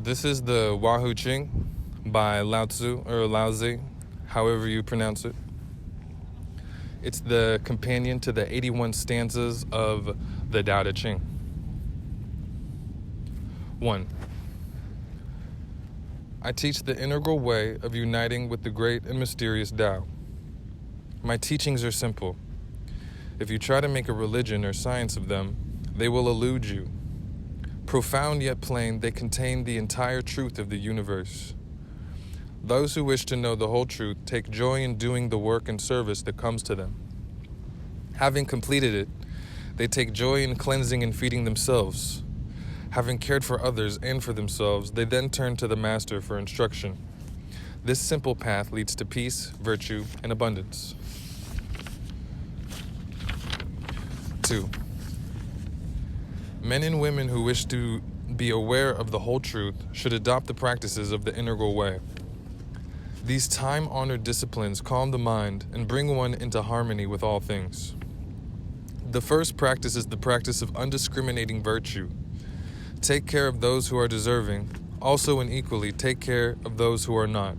This is the Ching by Lao Tzu, or Lao Tzu, however you pronounce it. It's the companion to the 81 stanzas of the Tao Te Ching. 1. I teach the integral way of uniting with the great and mysterious Tao. My teachings are simple. If you try to make a religion or science of them, they will elude you. Profound yet plain, they contain the entire truth of the universe. Those who wish to know the whole truth take joy in doing the work and service that comes to them. Having completed it, they take joy in cleansing and feeding themselves. Having cared for others and for themselves, they then turn to the Master for instruction. This simple path leads to peace, virtue, and abundance. 2. Men and women who wish to be aware of the whole truth should adopt the practices of the integral way. These time-honored disciplines calm the mind and bring one into harmony with all things. The first practice is the practice of undiscriminating virtue. Take care of those who are deserving, also and equally take care of those who are not.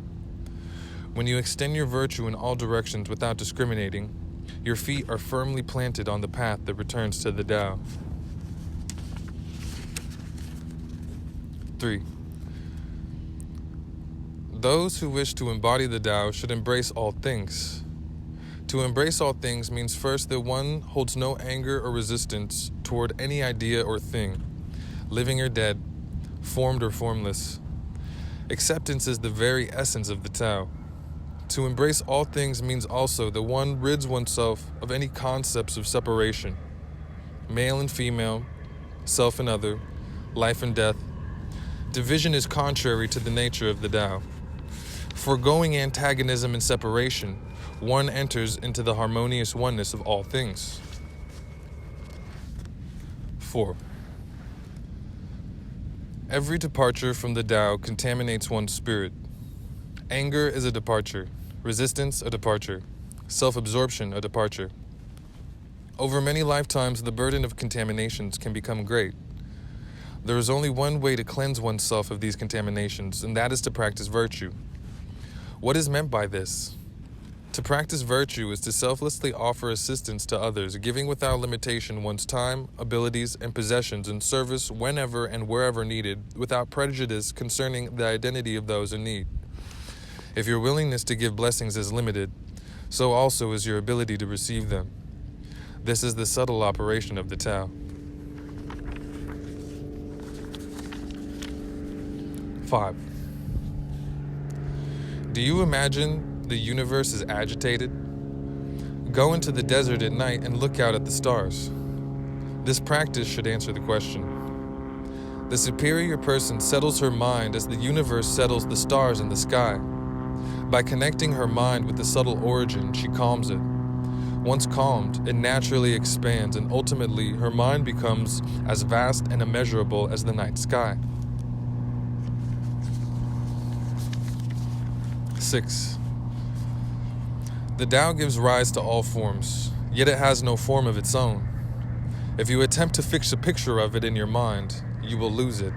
When you extend your virtue in all directions without discriminating, your feet are firmly planted on the path that returns to the Tao. 3. Those who wish to embody the Tao should embrace all things. To embrace all things means first that one holds no anger or resistance toward any idea or thing, living or dead, formed or formless. Acceptance is the very essence of the Tao. To embrace all things means also that one rids oneself of any concepts of separation, male and female, self and other, life and death. Division is contrary to the nature of the Tao. Foregoing antagonism and separation, one enters into the harmonious oneness of all things. 4. Every departure from the Tao contaminates one's spirit. Anger is a departure, resistance a departure, self-absorption a departure. Over many lifetimes, the burden of contaminations can become great. There is only one way to cleanse oneself of these contaminations, and that is to practice virtue. What is meant by this? To practice virtue is to selflessly offer assistance to others, giving without limitation one's time, abilities, and possessions in service whenever and wherever needed, without prejudice concerning the identity of those in need. If your willingness to give blessings is limited, so also is your ability to receive them. This is the subtle operation of the Tao. 5. Do you imagine the universe is agitated? Go into the desert at night and look out at the stars. This practice should answer the question. The superior person settles her mind as the universe settles the stars in the sky. By connecting her mind with the subtle origin, she calms it. Once calmed, it naturally expands, and ultimately her mind becomes as vast and immeasurable as the night sky. 6. The Tao gives rise to all forms, yet it has no form of its own. If you attempt to fix a picture of it in your mind, you will lose it.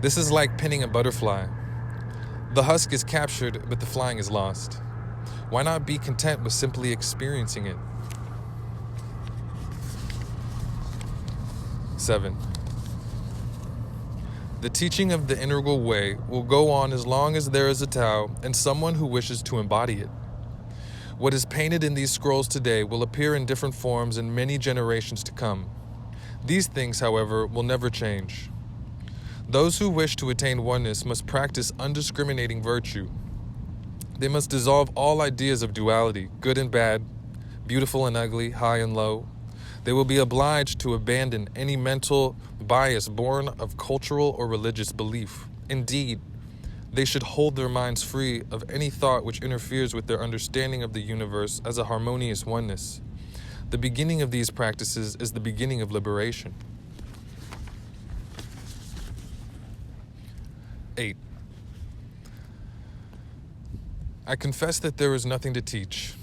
This is like pinning a butterfly. The husk is captured, but the flying is lost. Why not be content with simply experiencing it? 7. The teaching of the integral way will go on as long as there is a Tao and someone who wishes to embody it. What is painted in these scrolls today will appear in different forms in many generations to come. These things, however, will never change. Those who wish to attain oneness must practice undiscriminating virtue. They must dissolve all ideas of duality, good and bad, beautiful and ugly, high and low. They will be obliged to abandon any mental bias born of cultural or religious belief. Indeed, they should hold their minds free of any thought which interferes with their understanding of the universe as a harmonious oneness. The beginning of these practices is the beginning of liberation. 8. I confess that there is nothing to teach.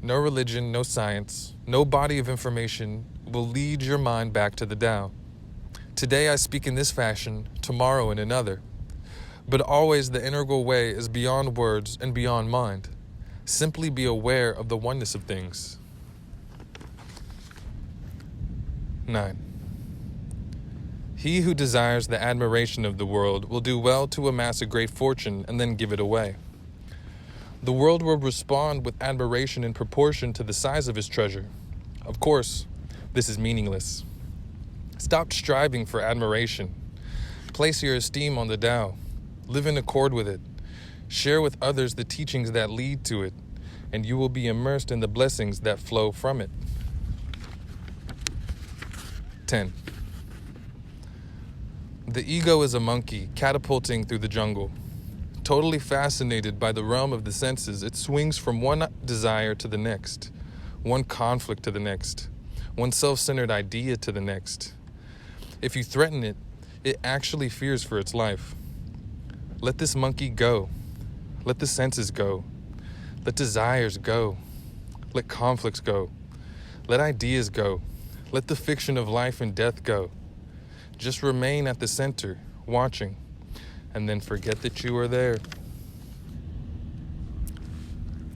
No religion, no science, no body of information will lead your mind back to the Tao. Today I speak in this fashion, tomorrow in another. But always the integral way is beyond words and beyond mind. Simply be aware of the oneness of things. 9. He who desires the admiration of the world will do well to amass a great fortune and then give it away. The world will respond with admiration in proportion to the size of his treasure. Of course, this is meaningless. Stop striving for admiration. Place your esteem on the Tao. Live in accord with it. Share with others the teachings that lead to it, and you will be immersed in the blessings that flow from it. 10. The ego is a monkey catapulting through the jungle. Totally fascinated by the realm of the senses, it swings from one desire to the next, one conflict to the next, one self-centered idea to the next. If you threaten it, it actually fears for its life. Let this monkey go. Let the senses go. Let desires go. Let conflicts go. Let ideas go. Let the fiction of life and death go. Just remain at the center, watching, and then forget that you are there.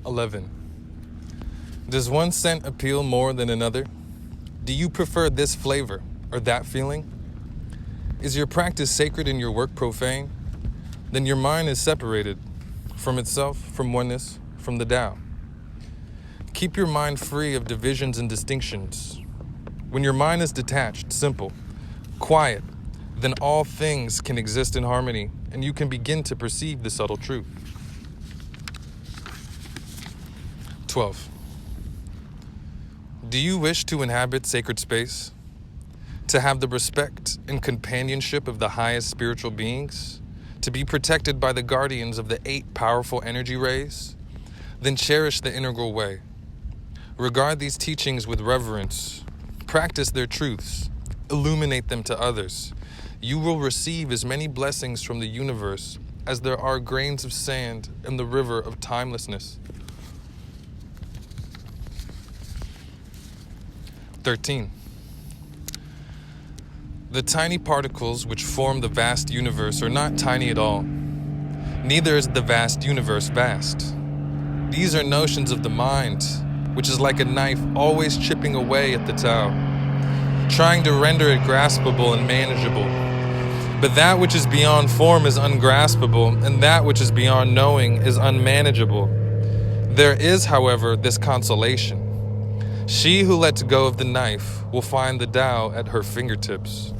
11. Does one scent appeal more than another? Do you prefer this flavor or that feeling? Is your practice sacred and your work profane? Then your mind is separated from itself, from oneness, from the Tao. Keep your mind free of divisions and distinctions. When your mind is detached, simple, quiet, then all things can exist in harmony, and you can begin to perceive the subtle truth. 12. Do you wish to inhabit sacred space? To have the respect and companionship of the highest spiritual beings? To be protected by the guardians of the 8 powerful energy rays? Then cherish the integral way. Regard these teachings with reverence. Practice their truths. Illuminate them to others. You will receive as many blessings from the universe as there are grains of sand in the river of timelessness. 13. The tiny particles which form the vast universe are not tiny at all. Neither is the vast universe vast. These are notions of the mind, which is like a knife always chipping away at the Tao, trying to render it graspable and manageable. But that which is beyond form is ungraspable, and that which is beyond knowing is unmanageable. There is, however, this consolation. She who lets go of the knife will find the Tao at her fingertips.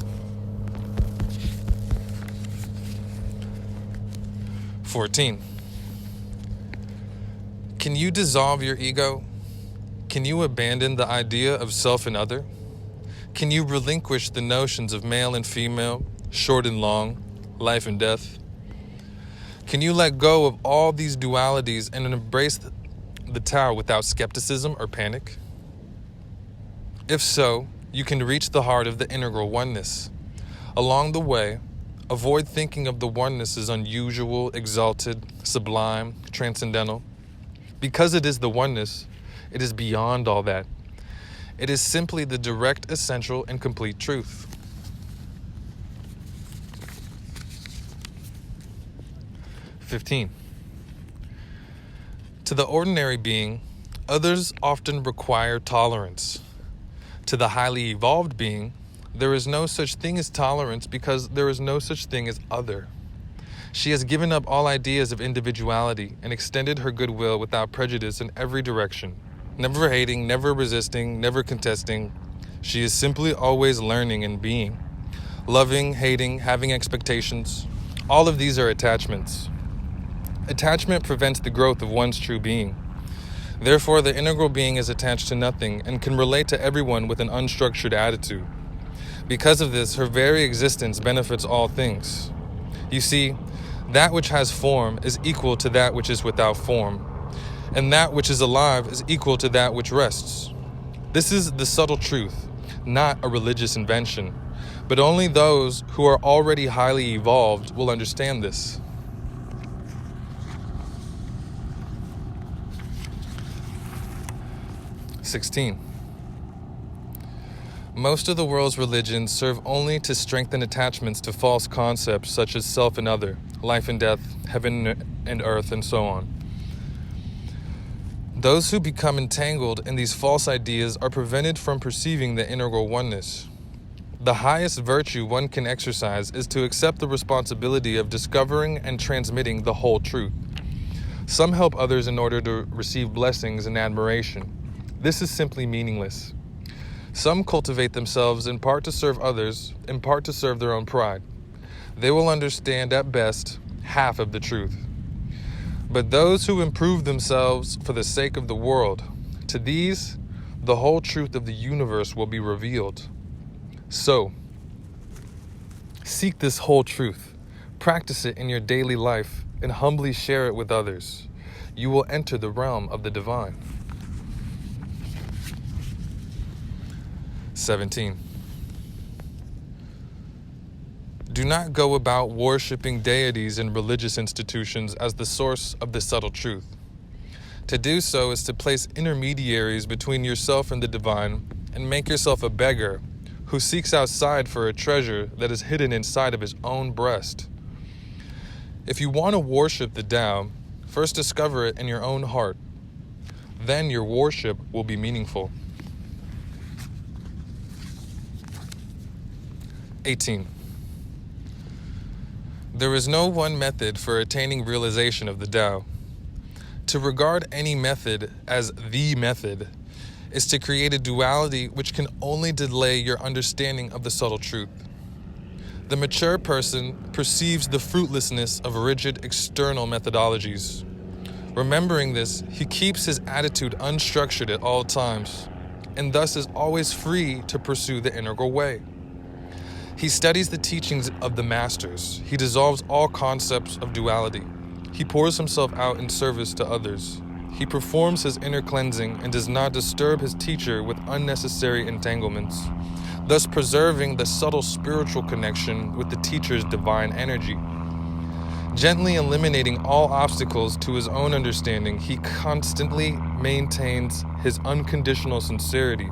14. Can you dissolve your ego? Can you abandon the idea of self and other? Can you relinquish the notions of male and female, short and long, life and death? Can you let go of all these dualities and embrace the Tao without skepticism or panic? If so, you can reach the heart of the integral oneness. Along the way, avoid thinking of the oneness as unusual, exalted, sublime, transcendental. Because it is the oneness, it is beyond all that. It is simply the direct, essential, and complete truth. 15. To the ordinary being, others often require tolerance. To the highly evolved being, there is no such thing as tolerance because there is no such thing as other. She has given up all ideas of individuality and extended her goodwill without prejudice in every direction. Never hating, never resisting, never contesting. She is simply always learning and being. Loving, hating, having expectations. All of these are attachments. Attachment prevents the growth of one's true being. Therefore, the integral being is attached to nothing and can relate to everyone with an unstructured attitude. Because of this, her very existence benefits all things. You see, that which has form is equal to that which is without form, and that which is alive is equal to that which rests. This is the subtle truth, not a religious invention, but only those who are already highly evolved will understand this. 16. Most of the world's religions serve only to strengthen attachments to false concepts such as self and other, life and death, heaven and earth, and so on. Those who become entangled in these false ideas are prevented from perceiving the integral oneness. The highest virtue one can exercise is to accept the responsibility of discovering and transmitting the whole truth. Some help others in order to receive blessings and admiration. This is simply meaningless. Some cultivate themselves in part to serve others, in part to serve their own pride. They will understand at best half of the truth. But those who improve themselves for the sake of the world, to these, the whole truth of the universe will be revealed. So, seek this whole truth, practice it in your daily life, and humbly share it with others. You will enter the realm of the divine. 17. Do not go about worshipping deities in religious institutions as the source of the subtle truth. To do so is to place intermediaries between yourself and the divine and make yourself a beggar who seeks outside for a treasure that is hidden inside of his own breast. If you want to worship the Tao, first discover it in your own heart. Then your worship will be meaningful. 18. There is no one method for attaining realization of the Tao. To regard any method as the method is to create a duality which can only delay your understanding of the subtle truth. The mature person perceives the fruitlessness of rigid external methodologies. Remembering this, he keeps his attitude unstructured at all times, and thus is always free to pursue the integral way. He studies the teachings of the masters. He dissolves all concepts of duality. He pours himself out in service to others. He performs his inner cleansing and does not disturb his teacher with unnecessary entanglements, thus preserving the subtle spiritual connection with the teacher's divine energy. Gently eliminating all obstacles to his own understanding, he constantly maintains his unconditional sincerity.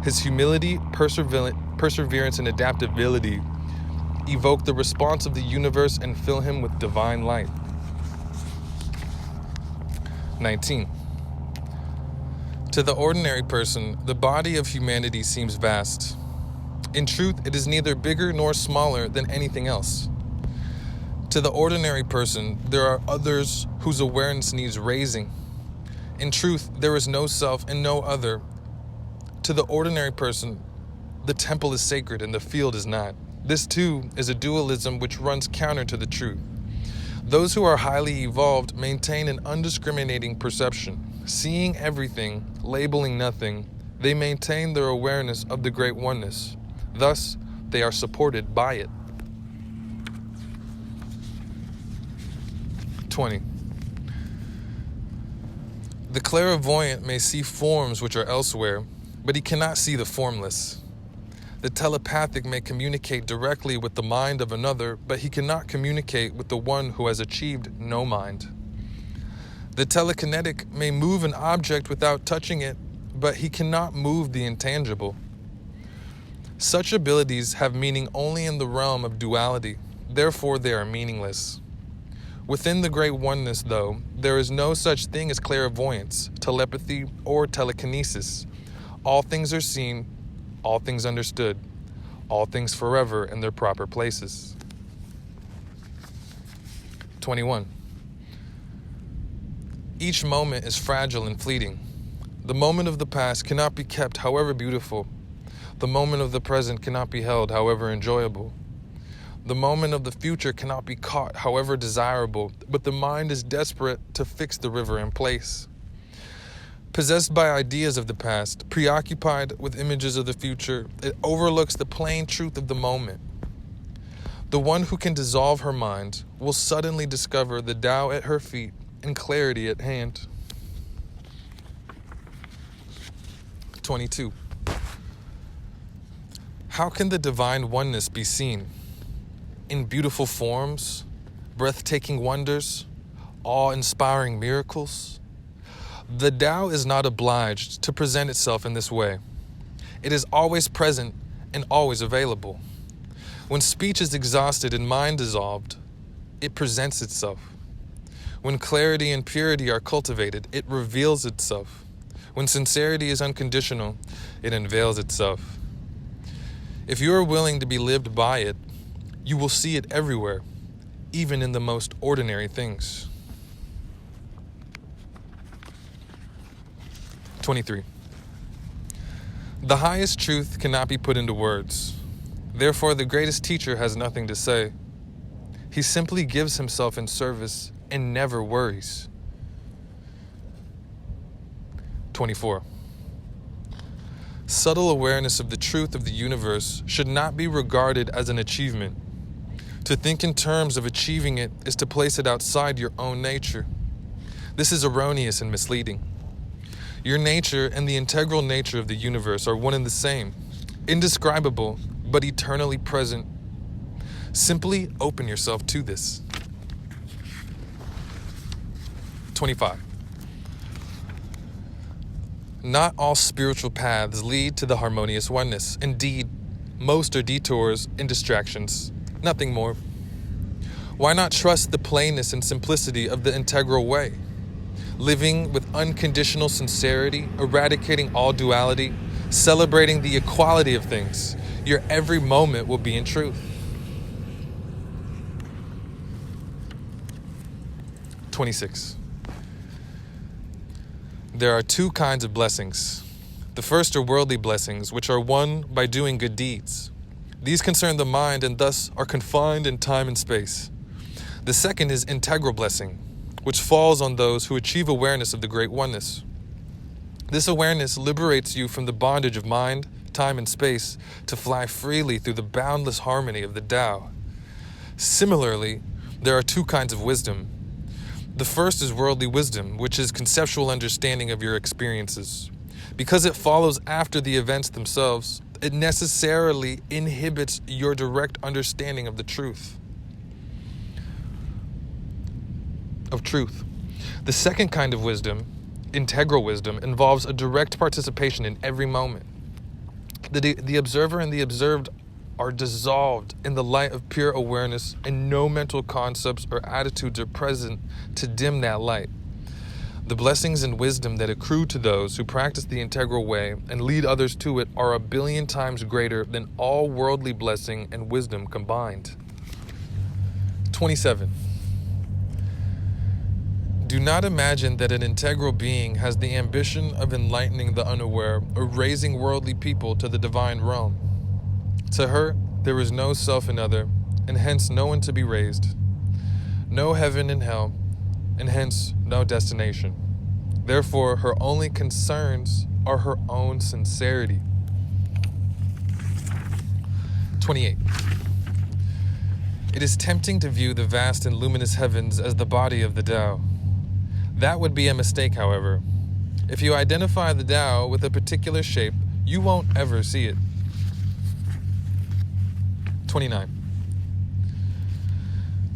His humility, perseverance, and adaptability evoke the response of the universe and fill him with divine light. 19. To the ordinary person, the body of humanity seems vast. In truth, it is neither bigger nor smaller than anything else. To the ordinary person, there are others whose awareness needs raising. In truth, there is no self and no other. To the ordinary person, the temple is sacred and the field is not. This too is a dualism which runs counter to the truth. Those who are highly evolved maintain an undiscriminating perception. Seeing everything, labeling nothing, they maintain their awareness of the great oneness. Thus, they are supported by it. 20. The clairvoyant may see forms which are elsewhere, but he cannot see the formless. The telepathic may communicate directly with the mind of another, but he cannot communicate with the one who has achieved no mind. The telekinetic may move an object without touching it, but he cannot move the intangible. Such abilities have meaning only in the realm of duality, therefore they are meaningless. Within the great oneness, though, there is no such thing as clairvoyance, telepathy, or telekinesis. All things are seen, all things understood, all things forever in their proper places. 21. Each moment is fragile and fleeting. The moment of the past cannot be kept, however beautiful. The moment of the present cannot be held, however enjoyable. The moment of the future cannot be caught, however desirable, but the mind is desperate to fix the river in place. Possessed by ideas of the past, preoccupied with images of the future, it overlooks the plain truth of the moment. The one who can dissolve her mind will suddenly discover the Tao at her feet and clarity at hand. 22. How can the divine oneness be seen? In beautiful forms, breathtaking wonders, awe-inspiring miracles? The Tao is not obliged to present itself in this way. It is always present and always available. When speech is exhausted and mind dissolved, it presents itself. When clarity and purity are cultivated, it reveals itself. When sincerity is unconditional, it unveils itself. If you are willing to be lived by it, you will see it everywhere, even in the most ordinary things. 23. The highest truth cannot be put into words. Therefore, the greatest teacher has nothing to say. He simply gives himself in service and never worries. 24. Subtle awareness of the truth of the universe should not be regarded as an achievement. To think in terms of achieving it is to place it outside your own nature. This is erroneous and misleading. Your nature and the integral nature of the universe are one and the same, indescribable, but eternally present. Simply open yourself to this. 25. Not all spiritual paths lead to the harmonious oneness. Indeed, most are detours and distractions, nothing more. Why not trust the plainness and simplicity of the integral way? Living with unconditional sincerity, eradicating all duality, celebrating the equality of things, your every moment will be in truth. 26. There are two kinds of blessings. The first are worldly blessings, which are won by doing good deeds. These concern the mind and thus are confined in time and space. The second is integral blessing, which falls on those who achieve awareness of the great oneness. This awareness liberates you from the bondage of mind, time, and space to fly freely through the boundless harmony of the Tao. Similarly, there are two kinds of wisdom. The first is worldly wisdom, which is conceptual understanding of your experiences. Because it follows after the events themselves, it necessarily inhibits your direct understanding of the truth. The second kind of wisdom, integral wisdom, involves a direct participation in every moment. The observer and the observed are dissolved in the light of pure awareness, and no mental concepts or attitudes are present to dim that light. The blessings and wisdom that accrue to those who practice the integral way and lead others to it are 1,000,000,000 times greater than all worldly blessing and wisdom combined. 27. Do not imagine that an integral being has the ambition of enlightening the unaware or raising worldly people to the divine realm. To her, there is no self and other, and hence no one to be raised, no heaven and hell, and hence no destination. Therefore, her only concerns are her own sincerity. 28. It is tempting to view the vast and luminous heavens as the body of the Tao. That would be a mistake, however. If you identify the Tao with a particular shape, you won't ever see it. 29.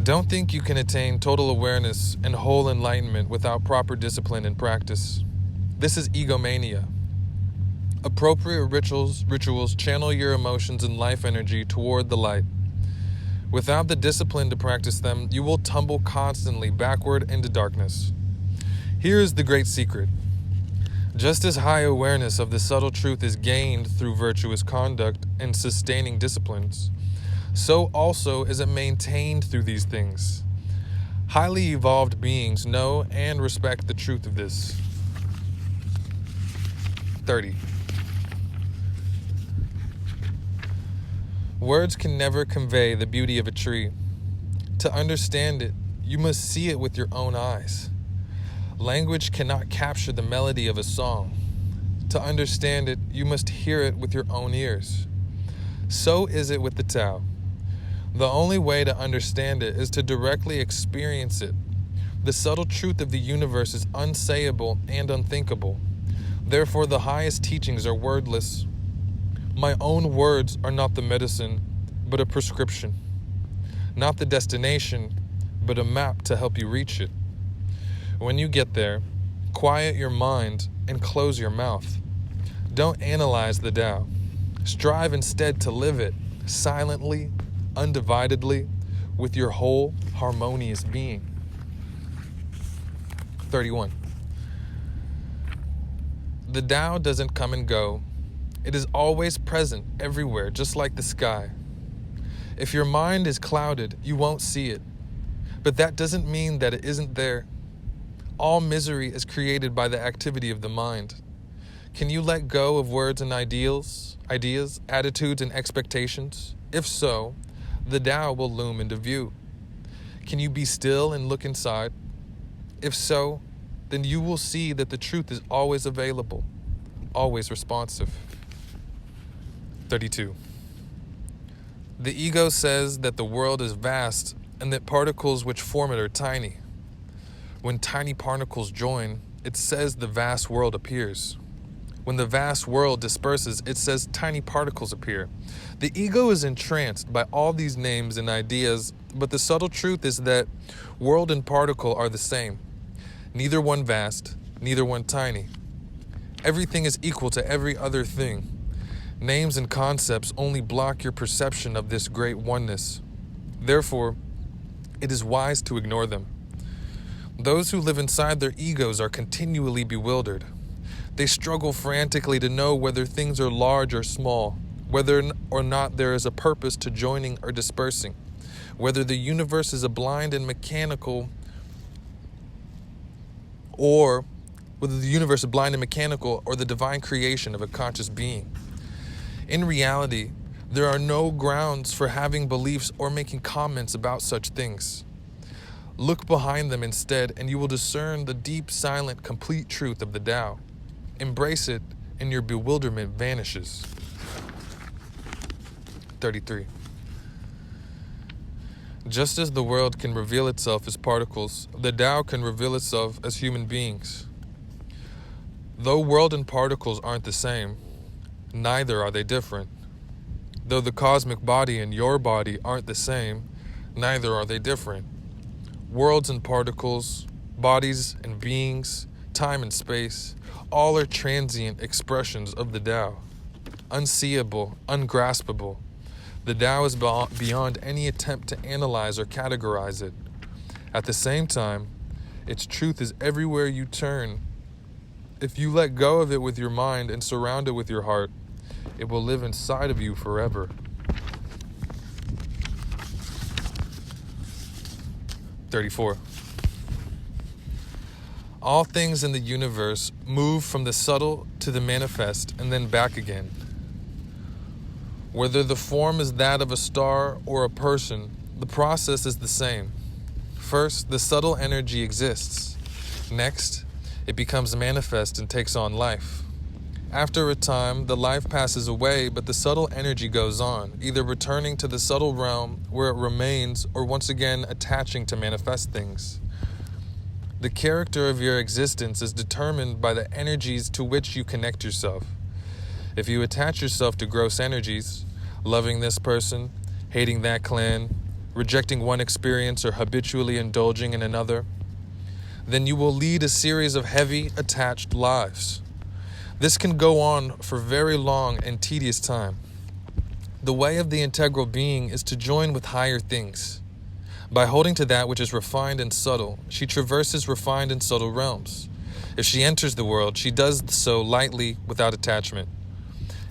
Don't think you can attain total awareness and whole enlightenment without proper discipline and practice. This is egomania. Appropriate rituals channel your emotions and life energy toward the light. Without the discipline to practice them, you will tumble constantly backward into darkness. Here is the great secret. Just as high awareness of the subtle truth is gained through virtuous conduct and sustaining disciplines, so also is it maintained through these things. Highly evolved beings know and respect the truth of this. 30. Words can never convey the beauty of a tree. To understand it, you must see it with your own eyes. Language cannot capture the melody of a song. To understand it, you must hear it with your own ears. So is it with the Tao. The only way to understand it is to directly experience it. The subtle truth of the universe is unsayable and unthinkable. Therefore, the highest teachings are wordless. My own words are not the medicine, but a prescription. Not the destination, but a map to help you reach it. When you get there, quiet your mind and close your mouth. Don't analyze the Tao. Strive instead to live it silently, undividedly, with your whole harmonious being. 31. The Tao doesn't come and go. It is always present everywhere, just like the sky. If your mind is clouded, you won't see it. But that doesn't mean that it isn't there. All misery is created by the activity of the mind. Can you let go of words and ideas, attitudes, and expectations? If so, the Tao will loom into view. Can you be still and look inside? If so, then you will see that the truth is always available, always responsive. 32. The ego says that the world is vast and that particles which form it are tiny. When tiny particles join, it says the vast world appears. When the vast world disperses, it says tiny particles appear. The ego is entranced by all these names and ideas, but the subtle truth is that world and particle are the same. Neither one vast, neither one tiny. Everything is equal to every other thing. Names and concepts only block your perception of this great oneness. Therefore, it is wise to ignore them. Those who live inside their egos are continually bewildered. They struggle frantically to know whether things are large or small, whether or not there is a purpose to joining or dispersing, whether the universe is a blind and mechanical, or whether the universe is blind and mechanical, or the divine creation of a conscious being. In reality, there are no grounds for having beliefs or making comments about such things. Look behind them instead, and you will discern the deep, silent, complete truth of the Tao. Embrace it, and your bewilderment vanishes. 33. Just as the world can reveal itself as particles, the Tao can reveal itself as human beings. Though world and particles aren't the same, neither are they different. Though the cosmic body and your body aren't the same, neither are they different. Worlds and particles, bodies and beings, time and space, all are transient expressions of the Tao. Unseeable, ungraspable. The Tao is beyond any attempt to analyze or categorize it. At the same time, its truth is everywhere you turn. If you let go of it with your mind and surround it with your heart, it will live inside of you forever. 34. All things in the universe move from the subtle to the manifest and then back again. Whether the form is that of a star or a person, the process is the same. First, the subtle energy exists. Next, it becomes manifest and takes on life. After a time, the life passes away, but the subtle energy goes on, either returning to the subtle realm where it remains or once again attaching to manifest things. The character of your existence is determined by the energies to which you connect yourself. If you attach yourself to gross energies, loving this person, hating that clan, rejecting one experience or habitually indulging in another, then you will lead a series of heavy, attached lives. This can go on for very long and tedious time. The way of the integral being is to join with higher things. By holding to that which is refined and subtle, she traverses refined and subtle realms. If she enters the world, she does so lightly without attachment.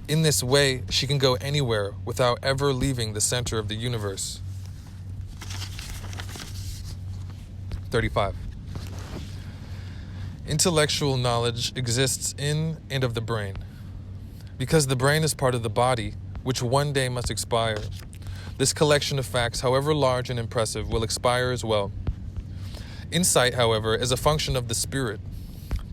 In this way, she can go anywhere without ever leaving the center of the universe. 35. Intellectual knowledge exists in and of the brain. Because the brain is part of the body, which one day must expire, this collection of facts, however large and impressive, will expire as well. Insight, however, is a function of the spirit.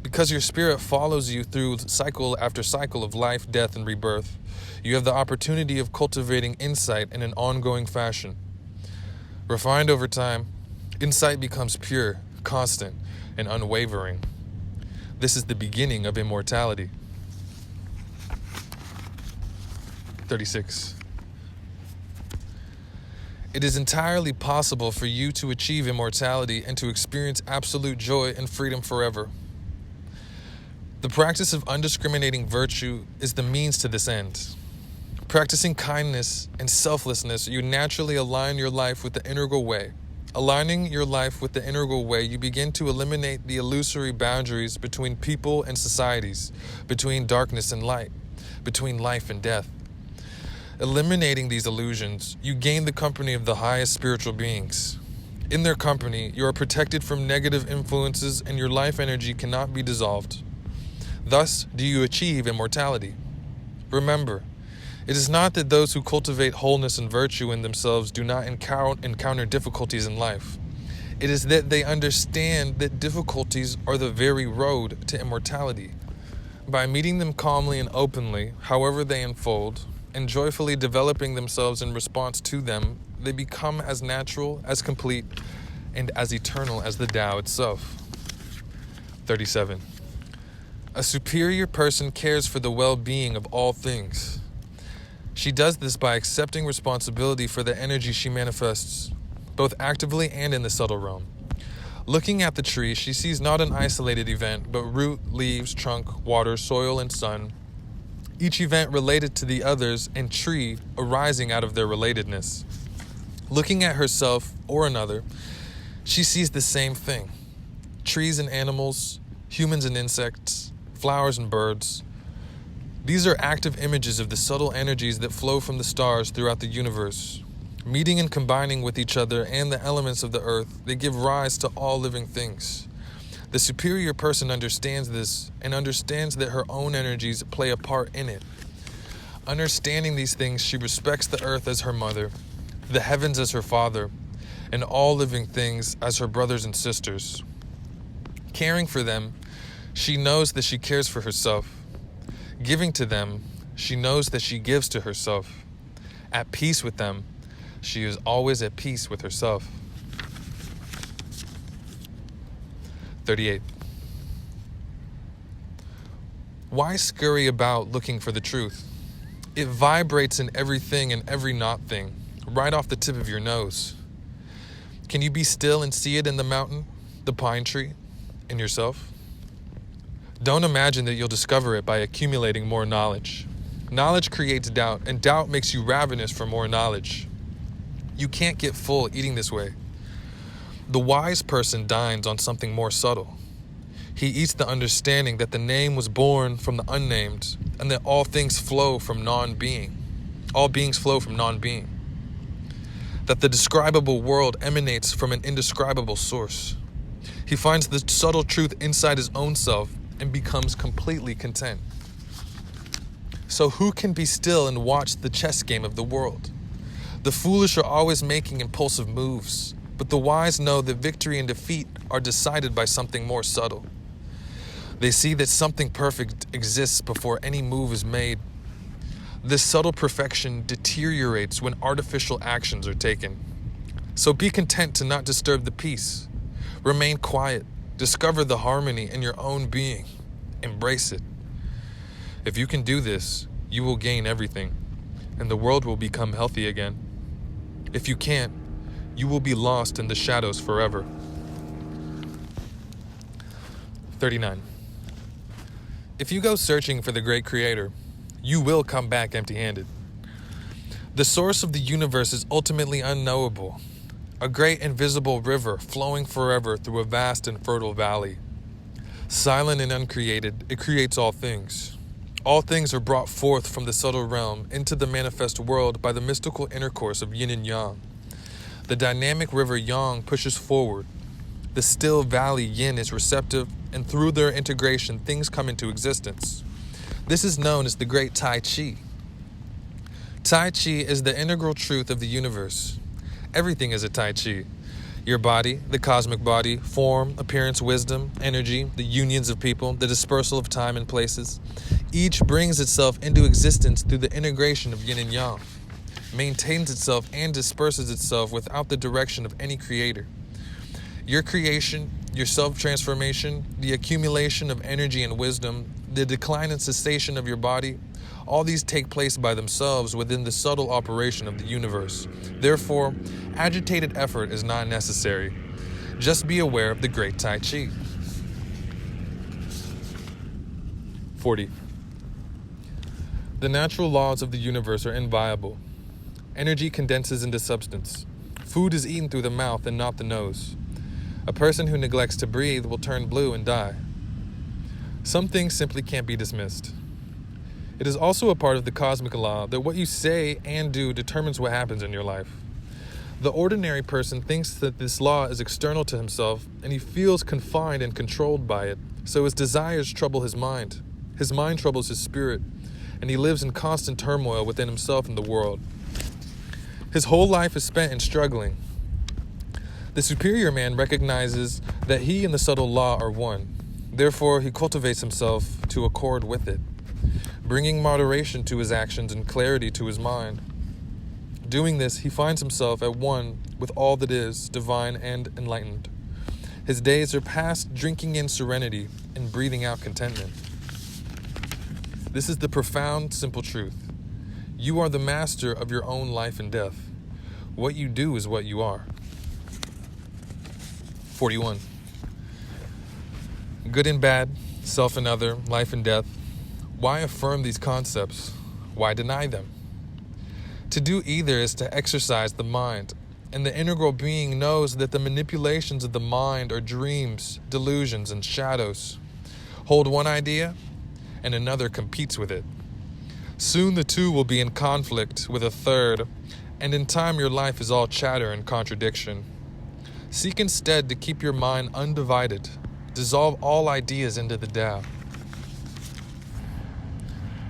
Because your spirit follows you through cycle after cycle of life, death, and rebirth, you have the opportunity of cultivating insight in an ongoing fashion. Refined over time, insight becomes pure, constant, and unwavering. This is the beginning of immortality. 36. It is entirely possible for you to achieve immortality and to experience absolute joy and freedom forever. The practice of undiscriminating virtue is the means to this end. Practicing kindness and selflessness, you naturally align your life with the integral way. Aligning your life with the integral way, you begin to eliminate the illusory boundaries between people and societies, between darkness and light, between life and death. Eliminating these illusions, you gain the company of the highest spiritual beings. In their company, you are protected from negative influences and your life energy cannot be dissolved. Thus do you achieve immortality. Remember, it is not that those who cultivate wholeness and virtue in themselves do not encounter difficulties in life. It is that they understand that difficulties are the very road to immortality. By meeting them calmly and openly, however they unfold, and joyfully developing themselves in response to them, they become as natural, as complete, and as eternal as the Tao itself. 37. A superior person cares for the well-being of all things. She does this by accepting responsibility for the energy she manifests, both actively and in the subtle realm. Looking at the tree, she sees not an isolated event, but root, leaves, trunk, water, soil, and sun, each event related to the others and tree arising out of their relatedness. Looking at herself or another, she sees the same thing. Trees and animals, humans and insects, flowers and birds. These are active images of the subtle energies that flow from the stars throughout the universe. Meeting and combining with each other and the elements of the earth, they give rise to all living things. The superior person understands this and understands that her own energies play a part in it. Understanding these things, she respects the earth as her mother, the heavens as her father, and all living things as her brothers and sisters. Caring for them, she knows that she cares for herself. Giving to them, she knows that she gives to herself. At peace with them, she is always at peace with herself. 38. Why scurry about looking for the truth? It vibrates in everything and every not thing, right off the tip of your nose. Can you be still and see it in the mountain, the pine tree, in yourself? Don't imagine that you'll discover it by accumulating more knowledge. Knowledge creates doubt, and doubt makes you ravenous for more knowledge. You can't get full eating this way. The wise person dines on something more subtle. He eats the understanding that the name was born from the unnamed, and that all things flow from non-being. All beings flow from non-being. That the describable world emanates from an indescribable source. He finds the subtle truth inside his own self and becomes completely content. So who can be still and watch the chess game of the world? The foolish are always making impulsive moves, but the wise know that victory and defeat are decided by something more subtle. They see that something perfect exists before any move is made. This subtle perfection deteriorates when artificial actions are taken. So be content to not disturb the peace. Remain quiet. Discover the harmony in your own being. Embrace it. If you can do this, you will gain everything, and the world will become healthy again. If you can't, you will be lost in the shadows forever. 39. If you go searching for the great creator, you will come back empty-handed. The source of the universe is ultimately unknowable, a great invisible river flowing forever through a vast and fertile valley. Silent and uncreated, it creates all things. All things are brought forth from the subtle realm into the manifest world by the mystical intercourse of yin and yang. The dynamic river yang pushes forward. The still valley yin is receptive, and through their integration, things come into existence. This is known as the great Tai Chi. Tai Chi is the integral truth of the universe. Everything is a Tai Chi. Your body, the cosmic body, form, appearance, wisdom, energy, the unions of people, the dispersal of time and places. Each brings itself into existence through the integration of yin and yang, maintains itself and disperses itself without the direction of any creator. Your creation, your self-transformation, the accumulation of energy and wisdom, the decline and cessation of your body, all these take place by themselves within the subtle operation of the universe. Therefore, agitated effort is not necessary. Just be aware of the great Tai Chi. 40. The natural laws of the universe are inviolable. Energy condenses into substance. Food is eaten through the mouth and not the nose. A person who neglects to breathe will turn blue and die. Some things simply can't be dismissed. It is also a part of the cosmic law that what you say and do determines what happens in your life. The ordinary person thinks that this law is external to himself, and he feels confined and controlled by it, so his desires trouble his mind. His mind troubles his spirit, and he lives in constant turmoil within himself and the world. His whole life is spent in struggling. The superior man recognizes that he and the subtle law are one. Therefore, he cultivates himself to accord with it, bringing moderation to his actions and clarity to his mind. Doing this, he finds himself at one with all that is divine and enlightened. His days are passed drinking in serenity and breathing out contentment. This is the profound, simple truth. You are the master of your own life and death. What you do is what you are. 41. Good and bad, self and other, life and death. Why affirm these concepts? Why deny them? To do either is to exercise the mind, and the integral being knows that the manipulations of the mind are dreams, delusions, and shadows. Hold one idea, and another competes with it. Soon the two will be in conflict with a third, and in time your life is all chatter and contradiction. Seek instead to keep your mind undivided. Dissolve all ideas into the Tao.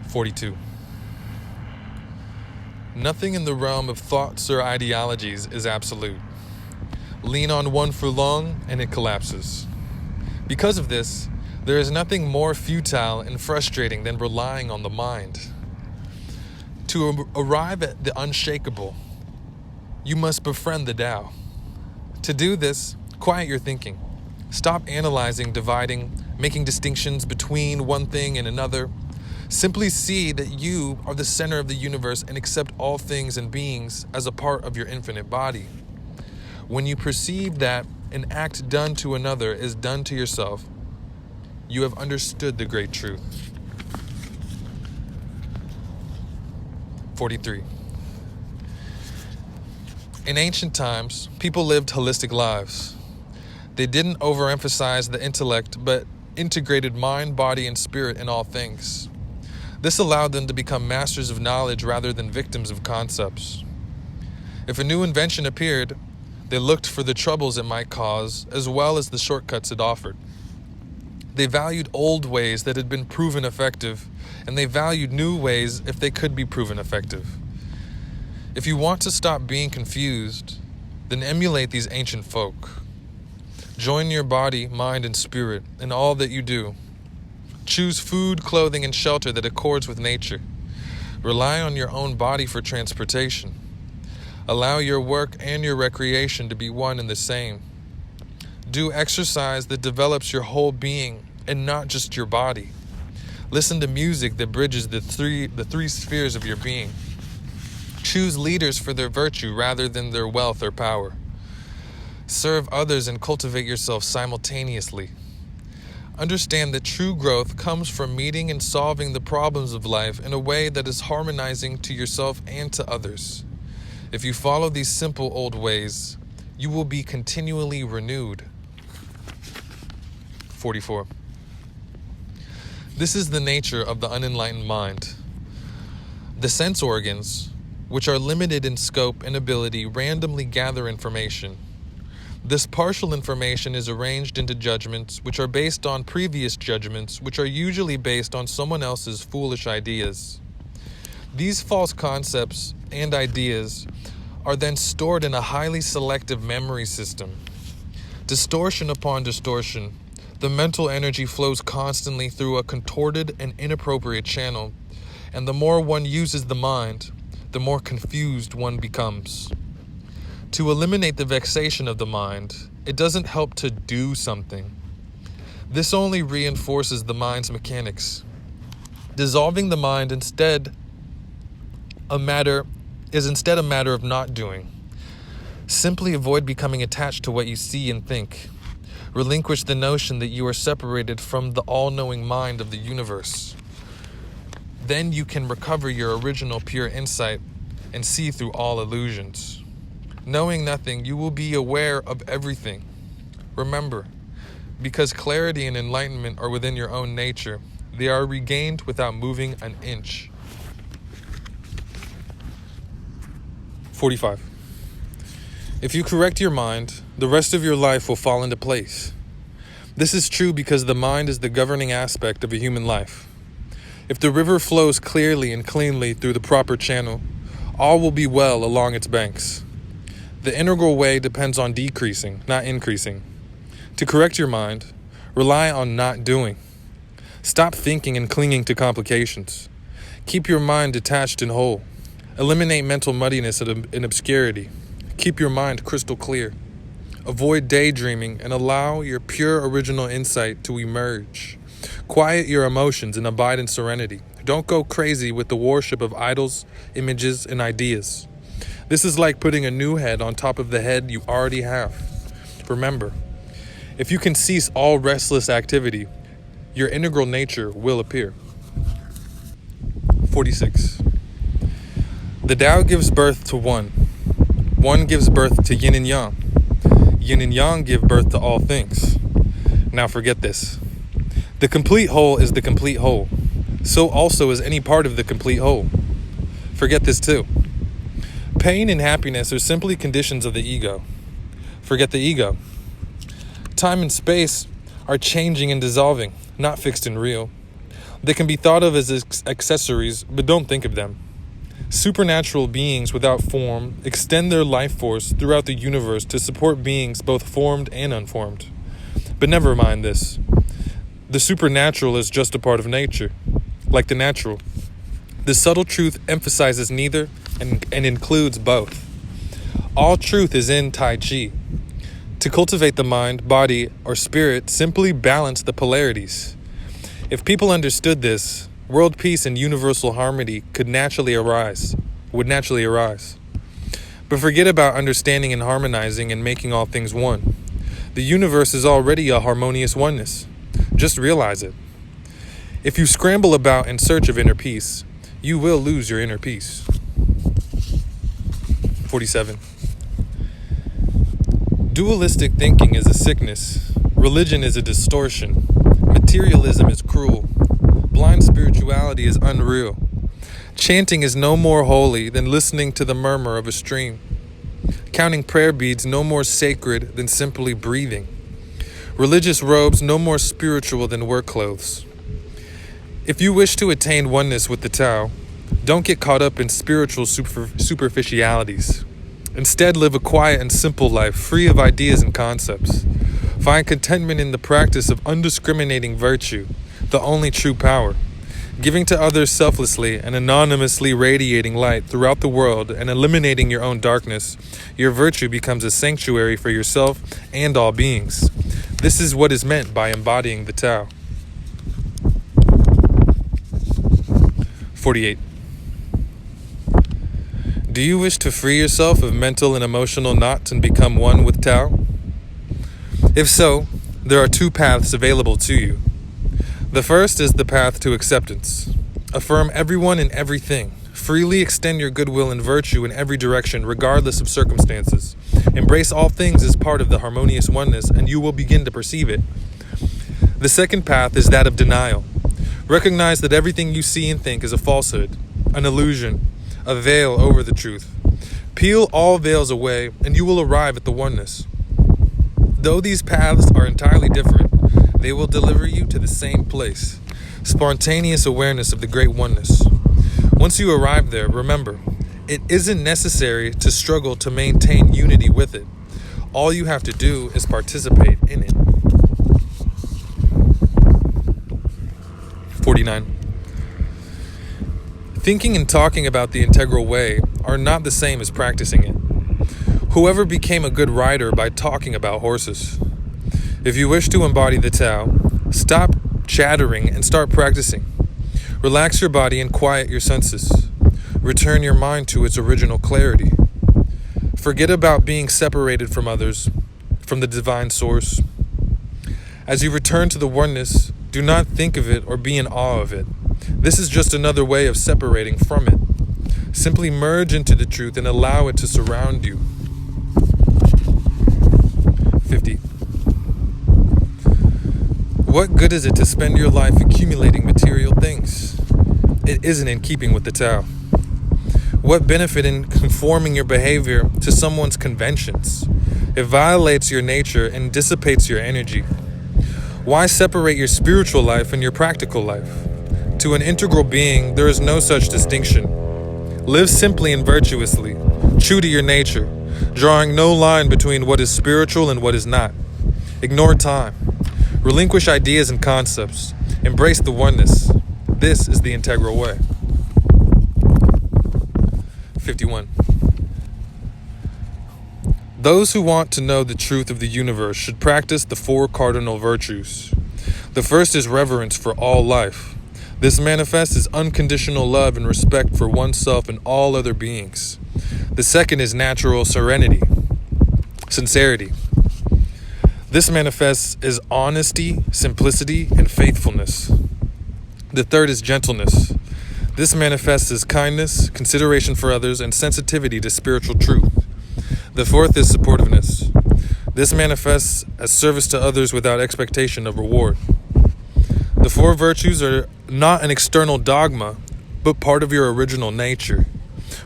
42. Nothing in the realm of thoughts or ideologies is absolute. Lean on one for long and it collapses. Because of this, there is nothing more futile and frustrating than relying on the mind. To arrive at the unshakable, you must befriend the Tao. To do this, quiet your thinking. Stop analyzing, dividing, making distinctions between one thing and another. Simply see that you are the center of the universe and accept all things and beings as a part of your infinite body. When you perceive that an act done to another is done to yourself, you have understood the great truth. 43. In ancient times, people lived holistic lives. They didn't overemphasize the intellect, but integrated mind, body, and spirit in all things. This allowed them to become masters of knowledge rather than victims of concepts. If a new invention appeared, they looked for the troubles it might cause, as well as the shortcuts it offered. They valued old ways that had been proven effective, and they valued new ways if they could be proven effective. If you want to stop being confused, then emulate these ancient folk. Join your body, mind, and spirit in all that you do. Choose food, clothing, and shelter that accords with nature. Rely on your own body for transportation. Allow your work and your recreation to be one and the same. Do exercise that develops your whole being and not just your body. Listen to music that bridges the three spheres of your being. Choose leaders for their virtue rather than their wealth or power. Serve others and cultivate yourself simultaneously. Understand that true growth comes from meeting and solving the problems of life in a way that is harmonizing to yourself and to others. If you follow these simple old ways, you will be continually renewed. 44. This is the nature of the unenlightened mind. The sense organs, which are limited in scope and ability, randomly gather information. This partial information is arranged into judgments, which are based on previous judgments, which are usually based on someone else's foolish ideas. These false concepts and ideas are then stored in a highly selective memory system. Distortion upon distortion, the mental energy flows constantly through a contorted and inappropriate channel, and the more one uses the mind, the more confused one becomes. To eliminate the vexation of the mind, it doesn't help to do something. This only reinforces the mind's mechanics. Dissolving the mind is instead a matter of not doing. Simply avoid becoming attached to what you see and think. Relinquish the notion that you are separated from the all-knowing mind of the universe. Then you can recover your original pure insight and see through all illusions. Knowing nothing, you will be aware of everything. Remember, because clarity and enlightenment are within your own nature, they are regained without moving an inch. 45. If you correct your mind, the rest of your life will fall into place. This is true because the mind is the governing aspect of a human life. If the river flows clearly and cleanly through the proper channel, all will be well along its banks. The integral way depends on decreasing, not increasing. To correct your mind, rely on not doing. Stop thinking and clinging to complications. Keep your mind detached and whole. Eliminate mental muddiness and obscurity. Keep your mind crystal clear. Avoid daydreaming and allow your pure original insight to emerge. Quiet your emotions and abide in serenity. Don't go crazy with the worship of idols, images, and ideas. This is like putting a new head on top of the head you already have. Remember, if you can cease all restless activity, your integral nature will appear. 46. The Tao gives birth to one. One gives birth to yin and yang. Yin and yang give birth to all things. Now forget this. The complete whole is the complete whole. So also is any part of the complete whole. Forget this too. Pain and happiness are simply conditions of the ego. Forget the ego. Time and space are changing and dissolving, not fixed and real. They can be thought of as accessories, but don't think of them. Supernatural beings without form extend their life force throughout the universe to support beings both formed and unformed. But never mind this. The supernatural is just a part of nature, like the natural. The subtle truth emphasizes neither and includes both. All truth is in Tai Chi. To cultivate the mind, body, or spirit, simply balance the polarities. If people understood this, world peace and universal harmony would naturally arise. But forget about understanding and harmonizing and making all things one. The universe is already a harmonious oneness. Just realize it. If you scramble about in search of inner peace, you will lose your inner peace. 47. Dualistic thinking is a sickness. Religion is a distortion. Materialism is cruel. Blind spirituality is unreal. Chanting is no more holy than listening to the murmur of a stream. Counting prayer beads no more sacred than simply breathing. Religious robes no more spiritual than work clothes. If you wish to attain oneness with the Tao, don't get caught up in spiritual superficialities. Instead, live a quiet and simple life, free of ideas and concepts. Find contentment in the practice of undiscriminating virtue, the only true power. Giving to others selflessly and anonymously radiating light throughout the world and eliminating your own darkness, your virtue becomes a sanctuary for yourself and all beings. This is what is meant by embodying the Tao. 48. Do you wish to free yourself of mental and emotional knots and become one with Tao? If so, there are two paths available to you. The first is the path to acceptance. Affirm everyone and everything. Freely extend your goodwill and virtue in every direction, regardless of circumstances. Embrace all things as part of the harmonious oneness, and you will begin to perceive it. The second path is that of denial. Recognize that everything you see and think is a falsehood, an illusion, a veil over the truth. Peel all veils away, and you will arrive at the oneness. Though these paths are entirely different, they will deliver you to the same place, spontaneous awareness of the great oneness. Once you arrive there, remember, it isn't necessary to struggle to maintain unity with it. All you have to do is participate in it. 49. Thinking and talking about the integral way are not the same as practicing it. Whoever became a good rider by talking about horses? If you wish to embody the Tao, stop chattering and start practicing. Relax your body and quiet your senses. Return your mind to its original clarity. Forget about being separated from others, from the divine source. As you return to the oneness, do not think of it or be in awe of it. This is just another way of separating from it. Simply merge into the truth and allow it to surround you. 50. What good is it to spend your life accumulating material things? It isn't in keeping with the Tao. What benefit in conforming your behavior to someone's conventions? It violates your nature and dissipates your energy. Why separate your spiritual life and your practical life? To an integral being, there is no such distinction. Live simply and virtuously, true to your nature, drawing no line between what is spiritual and what is not. Ignore time. Relinquish ideas and concepts. Embrace the oneness. This is the integral way. 51. Those who want to know the truth of the universe should practice the 4 cardinal virtues. The first is reverence for all life. This manifests as unconditional love and respect for oneself and all other beings. The second is natural serenity, sincerity. This manifests as honesty, simplicity, and faithfulness. The third is gentleness. This manifests as kindness, consideration for others, and sensitivity to spiritual truth. The fourth is supportiveness. This manifests as service to others without expectation of reward. The 4 virtues are not an external dogma, but part of your original nature.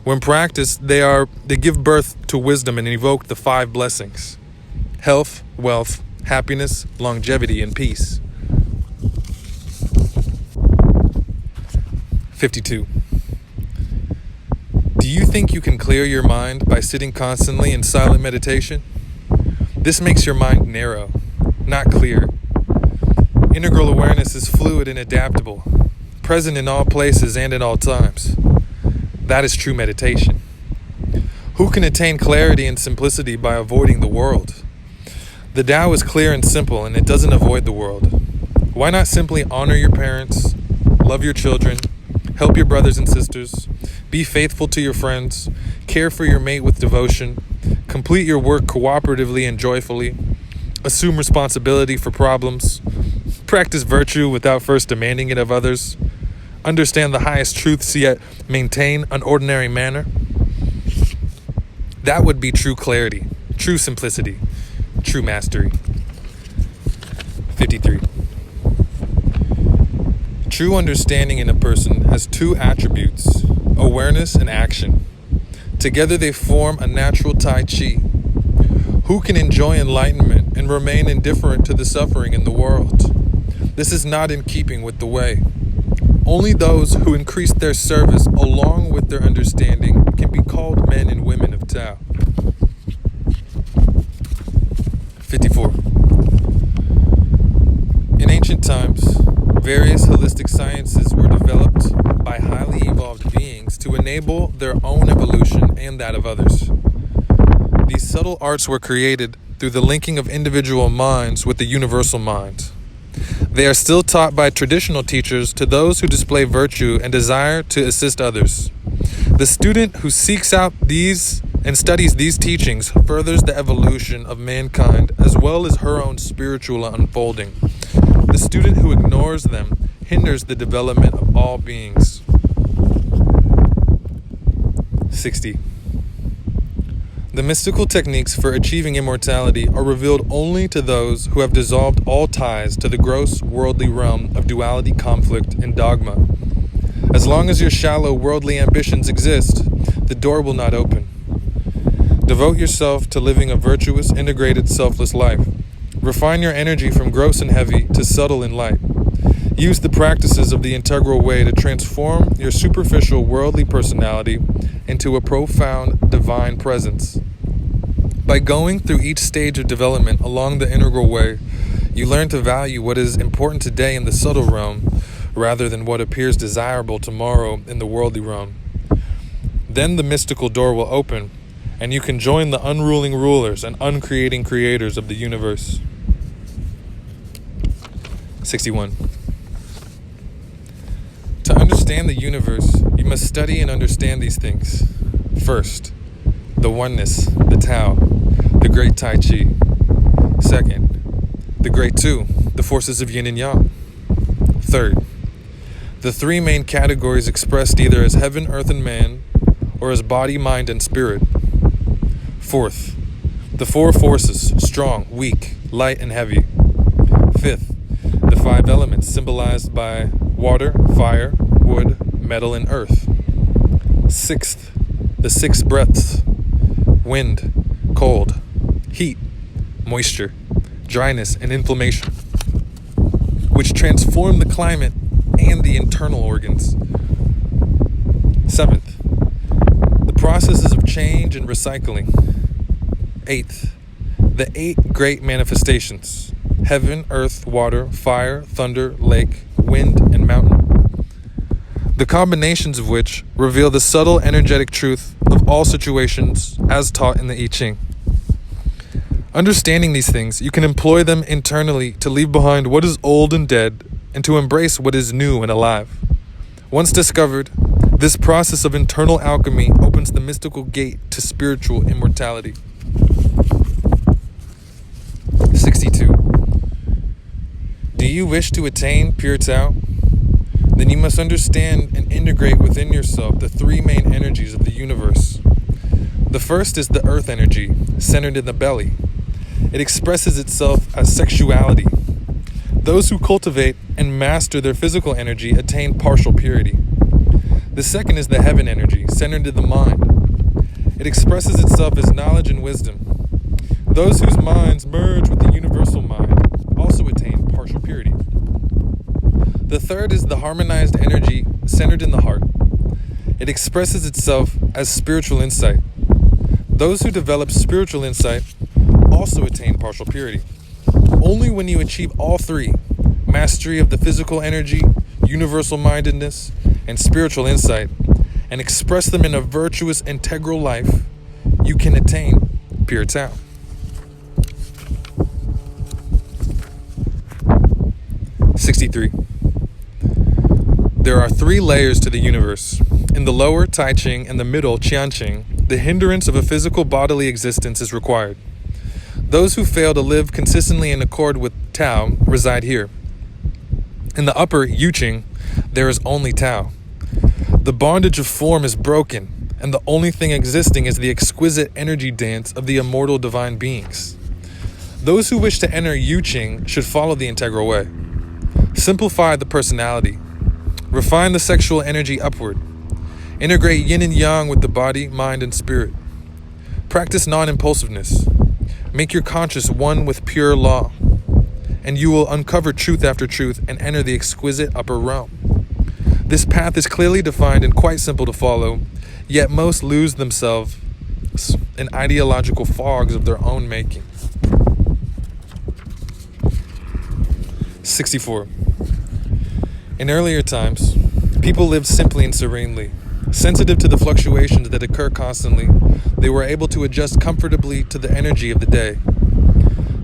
When practiced, they give birth to wisdom and evoke the 5 blessings: health, wealth, happiness, longevity, and peace. 52. Do you think you can clear your mind by sitting constantly in silent meditation? This makes your mind narrow, not clear. Integral awareness is fluid and adaptable, present in all places and at all times. That is true meditation. Who can attain clarity and simplicity by avoiding the world? The Tao is clear and simple, and it doesn't avoid the world. Why not simply honor your parents, love your children, help your brothers and sisters, be faithful to your friends, care for your mate with devotion, complete your work cooperatively and joyfully, assume responsibility for problems, practice virtue without first demanding it of others, understand the highest truths yet maintain an ordinary manner? That would be true clarity, true simplicity, true mastery. 53. True understanding in a person has 2 attributes: awareness and action. Together they form a natural Tai Chi. Who can enjoy enlightenment and remain indifferent to the suffering in the world? This is not in keeping with the way. Only those who increase their service along with their understanding can be called men and women of Tao. 54. In ancient times, various holistic sciences were developed by highly evolved beings to enable their own evolution and that of others. These subtle arts were created through the linking of individual minds with the universal mind. They are still taught by traditional teachers to those who display virtue and desire to assist others. The student who seeks out these and studies these teachings furthers the evolution of mankind as well as her own spiritual unfolding. The student who ignores them hinders the development of all beings. 60. The mystical techniques for achieving immortality are revealed only to those who have dissolved all ties to the gross worldly realm of duality, conflict, and dogma. As long as your shallow worldly ambitions exist, the door will not open. Devote yourself to living a virtuous, integrated, selfless life. Refine your energy from gross and heavy to subtle and light. Use the practices of the integral way to transform your superficial worldly personality into a profound divine presence. By going through each stage of development along the integral way, you learn to value what is important today in the subtle realm rather than what appears desirable tomorrow in the worldly realm. Then the mystical door will open, and you can join the unruling rulers and uncreating creators of the universe. 61. To understand the universe, you must study and understand these things. First, the oneness, the Tao, the great Tai Chi. Second, the great Two, the forces of yin and yang. Third, The three main categories expressed either as heaven, earth, and man, or as body, mind, and spirit. Fourth, the four forces, strong, weak, light, and heavy. Fifth, the five elements symbolized by water, fire, wood, metal, and earth. Sixth, the six breaths, wind, cold, heat, moisture, dryness, and inflammation, which transform the climate and the internal organs. Seventh, the processes of change and recycling. Eighth, the eight great manifestations, heaven, earth, water, fire, thunder, lake, wind, and mountain, the combinations of which reveal the subtle energetic truth of all situations as taught in the I Ching. Understanding these things, you can employ them internally to leave behind what is old and dead and to embrace what is new and alive. Once discovered, this process of internal alchemy opens the mystical gate to spiritual immortality. 62. Do you wish to attain pure Tao? Then you must understand and integrate within yourself the three main energies of the universe. The first is the earth energy, centered in the belly. It expresses itself as sexuality. Those who cultivate and master their physical energy attain partial purity. The second is the heaven energy, centered in the mind. It expresses itself as knowledge and wisdom. Those whose minds merge with the universal mind also attain partial purity. The third is the harmonized energy centered in the heart. It expresses itself as spiritual insight. Those who develop spiritual insight also attain partial purity. Only when you achieve all three, mastery of the physical energy, universal mindedness, and spiritual insight, and express them in a virtuous integral life, you can attain pure Tao. 63. There are three layers to the universe. In the lower, Tai Ching, and the middle, Ching, the hindrance of a physical bodily existence is required. Those who fail to live consistently in accord with Tao reside here. In the upper, Ching, there is only Tao. The bondage of form is broken, and the only thing existing is the exquisite energy dance of the immortal divine beings. Those who wish to enter Ching should follow the integral way. Simplify the personality. Refine the sexual energy upward. Integrate yin and yang with the body, mind, and spirit. Practice non-impulsiveness. Make your conscience one with pure law, and you will uncover truth after truth and enter the exquisite upper realm. This path is clearly defined and quite simple to follow, yet most lose themselves in ideological fogs of their own making. 64. In earlier times, people lived simply and serenely. Sensitive to the fluctuations that occur constantly, they were able to adjust comfortably to the energy of the day.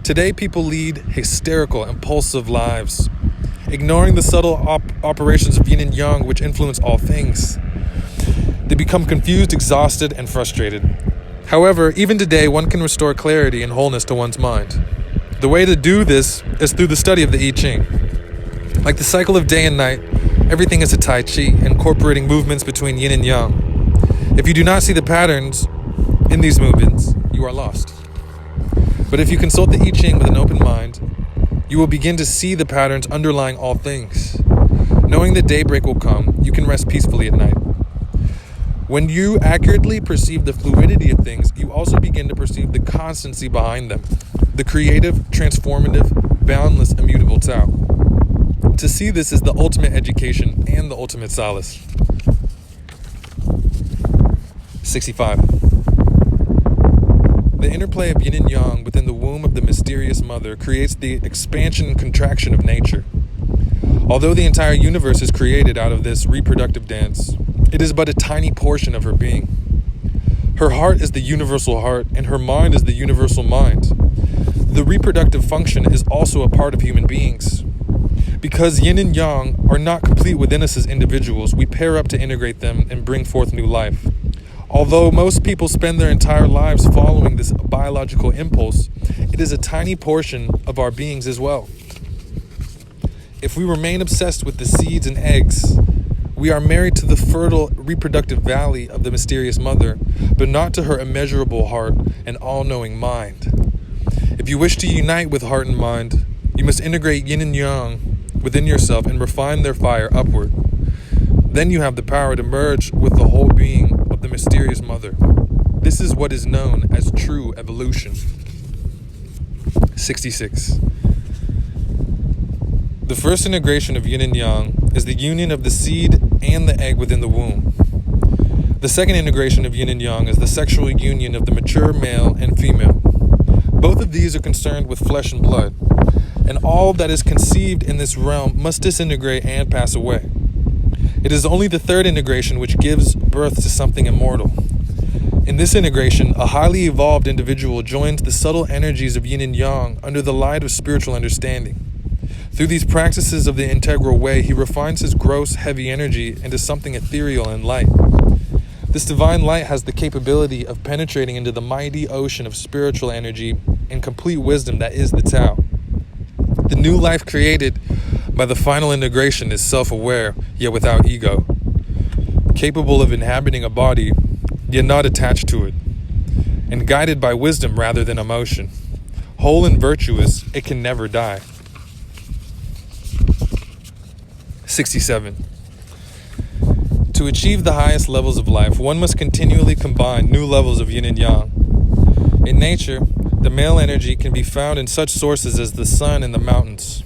Today, people lead hysterical, impulsive lives, ignoring the subtle operations of yin and yang which influence all things. They become confused, exhausted, and frustrated. However, even today, one can restore clarity and wholeness to one's mind. The way to do this is through the study of the I Ching. Like the cycle of day and night, everything is a Tai Chi, incorporating movements between yin and yang. If you do not see the patterns in these movements, you are lost. But if you consult the I Ching with an open mind, you will begin to see the patterns underlying all things. Knowing that daybreak will come, you can rest peacefully at night. When you accurately perceive the fluidity of things, you also begin to perceive the constancy behind them, the creative, transformative, boundless, immutable Tao. To see this is the ultimate education and the ultimate solace. 65. The interplay of yin and yang within the womb of the mysterious mother creates the expansion and contraction of nature. Although the entire universe is created out of this reproductive dance, it is but a tiny portion of her being. Her heart is the universal heart, and her mind is the universal mind. The reproductive function is also a part of human beings. Because yin and yang are not complete within us as individuals, we pair up to integrate them and bring forth new life. Although most people spend their entire lives following this biological impulse, it is a tiny portion of our beings as well. If we remain obsessed with the seeds and eggs, we are married to the fertile reproductive valley of the mysterious mother, but not to her immeasurable heart and all-knowing mind. If you wish to unite with heart and mind, you must integrate yin and yang within yourself and refine their fire upward. Then you have the power to merge with the whole being of the mysterious mother. This is what is known as true evolution. 66. The first integration of yin and yang is the union of the seed and the egg within the womb. The second integration of yin and yang is the sexual union of the mature male and female. Both of these are concerned with flesh and blood, and all that is conceived in this realm must disintegrate and pass away. It is only the third integration which gives birth to something immortal. In this integration, a highly evolved individual joins the subtle energies of yin and yang under the light of spiritual understanding. Through these practices of the integral way, he refines his gross, heavy energy into something ethereal and light. This divine light has the capability of penetrating into the mighty ocean of spiritual energy and complete wisdom that is the Tao. The new life created by the final integration is self-aware, yet without ego, capable of inhabiting a body, yet not attached to it, and guided by wisdom rather than emotion. Whole and virtuous, it can never die. 67. To achieve the highest levels of life, one must continually combine new levels of yin and yang. In nature, the male energy can be found in such sources as the sun and the mountains.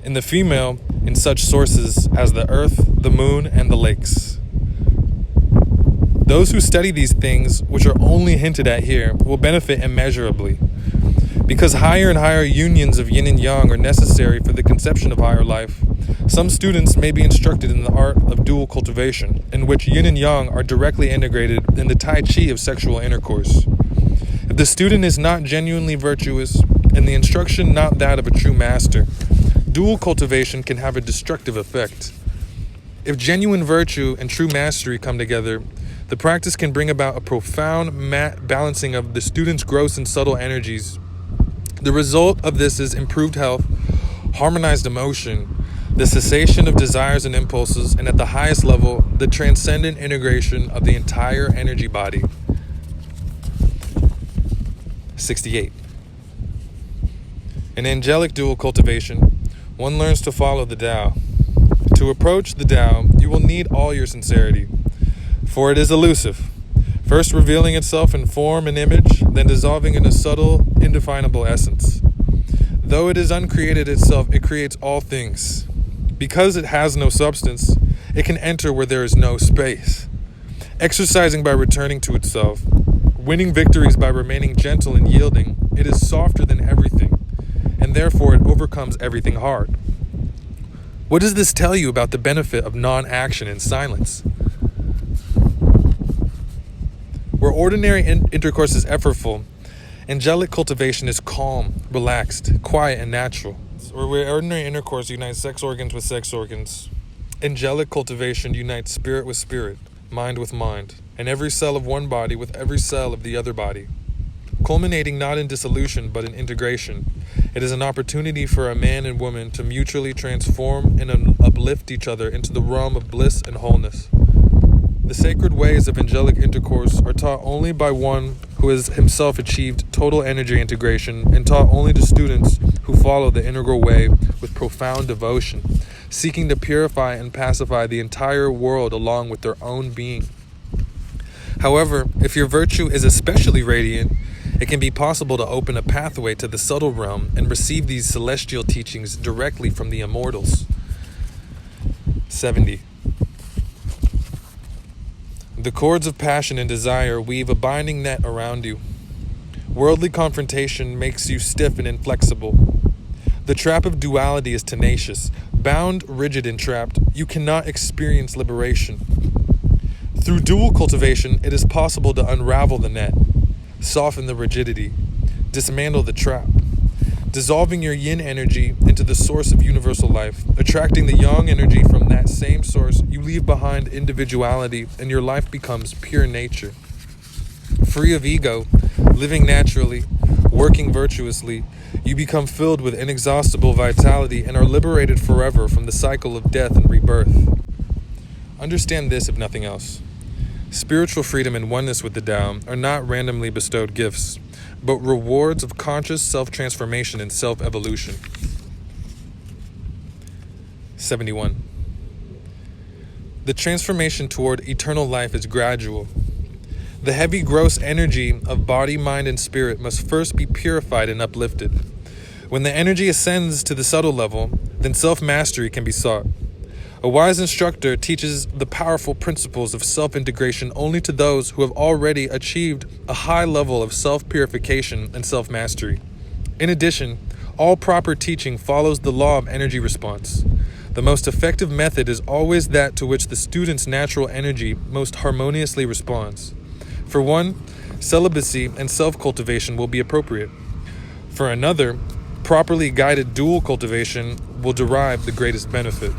In the female, in such sources as the earth, the moon, and the lakes. Those who study these things, which are only hinted at here, will benefit immeasurably. Because higher and higher unions of yin and yang are necessary for the conception of higher life, some students may be instructed in the art of dual cultivation, in which yin and yang are directly integrated in the tai chi of sexual intercourse. If the student is not genuinely virtuous, and the instruction not that of a true master, dual cultivation can have a destructive effect. If genuine virtue and true mastery come together, the practice can bring about a profound balancing of the student's gross and subtle energies. The result of this is improved health, harmonized emotion, the cessation of desires and impulses, and at the highest level, the transcendent integration of the entire energy body. 68. In angelic dual cultivation, one learns to follow the Tao. To approach the Tao, you will need all your sincerity, for it is elusive, first revealing itself in form and image, then dissolving in a subtle, indefinable essence. Though it is uncreated itself, it creates all things. Because it has no substance, it can enter where there is no space. Exercising by returning to itself, winning victories by remaining gentle and yielding, it is softer than everything, and therefore it overcomes everything hard. What does this tell you about the benefit of non-action and silence? Where ordinary intercourse is effortful, angelic cultivation is calm, relaxed, quiet, and natural. Or where ordinary intercourse unites sex organs with sex organs, angelic cultivation unites spirit with spirit, mind with mind, and every cell of one body with every cell of the other body. Culminating not in dissolution but in integration, it is an opportunity for a man and woman to mutually transform and uplift each other into the realm of bliss and wholeness. The sacred ways of angelic intercourse are taught only by one who has himself achieved total energy integration, and taught only to students who follow the integral way with profound devotion, seeking to purify and pacify the entire world along with their own being. However, if your virtue is especially radiant, it can be possible to open a pathway to the subtle realm and receive these celestial teachings directly from the immortals. 70. The cords of passion and desire weave a binding net around you. Worldly confrontation makes you stiff and inflexible. The trap of duality is tenacious. Bound, rigid, and trapped, you cannot experience liberation. Through dual cultivation, it is possible to unravel the net, soften the rigidity, dismantle the trap, dissolving your yin energy into the source of universal life, attracting the yang energy from that same source. You leave behind individuality and your life becomes pure nature. Free of ego, living naturally, working virtuously, You become filled with inexhaustible vitality and are liberated forever from the cycle of death and rebirth. Understand this, if nothing else. Spiritual freedom and oneness with the Tao are not randomly bestowed gifts, but rewards of conscious self-transformation and self-evolution. 71. The transformation toward eternal life is gradual. The heavy, gross energy of body, mind, and spirit must first be purified and uplifted. When the energy ascends to the subtle level, then self-mastery can be sought. A wise instructor teaches the powerful principles of self-integration only to those who have already achieved a high level of self-purification and self-mastery. In addition, all proper teaching follows the law of energy response. The most effective method is always that to which the student's natural energy most harmoniously responds. For one, celibacy and self-cultivation will be appropriate. For another, properly guided dual cultivation will derive the greatest benefit.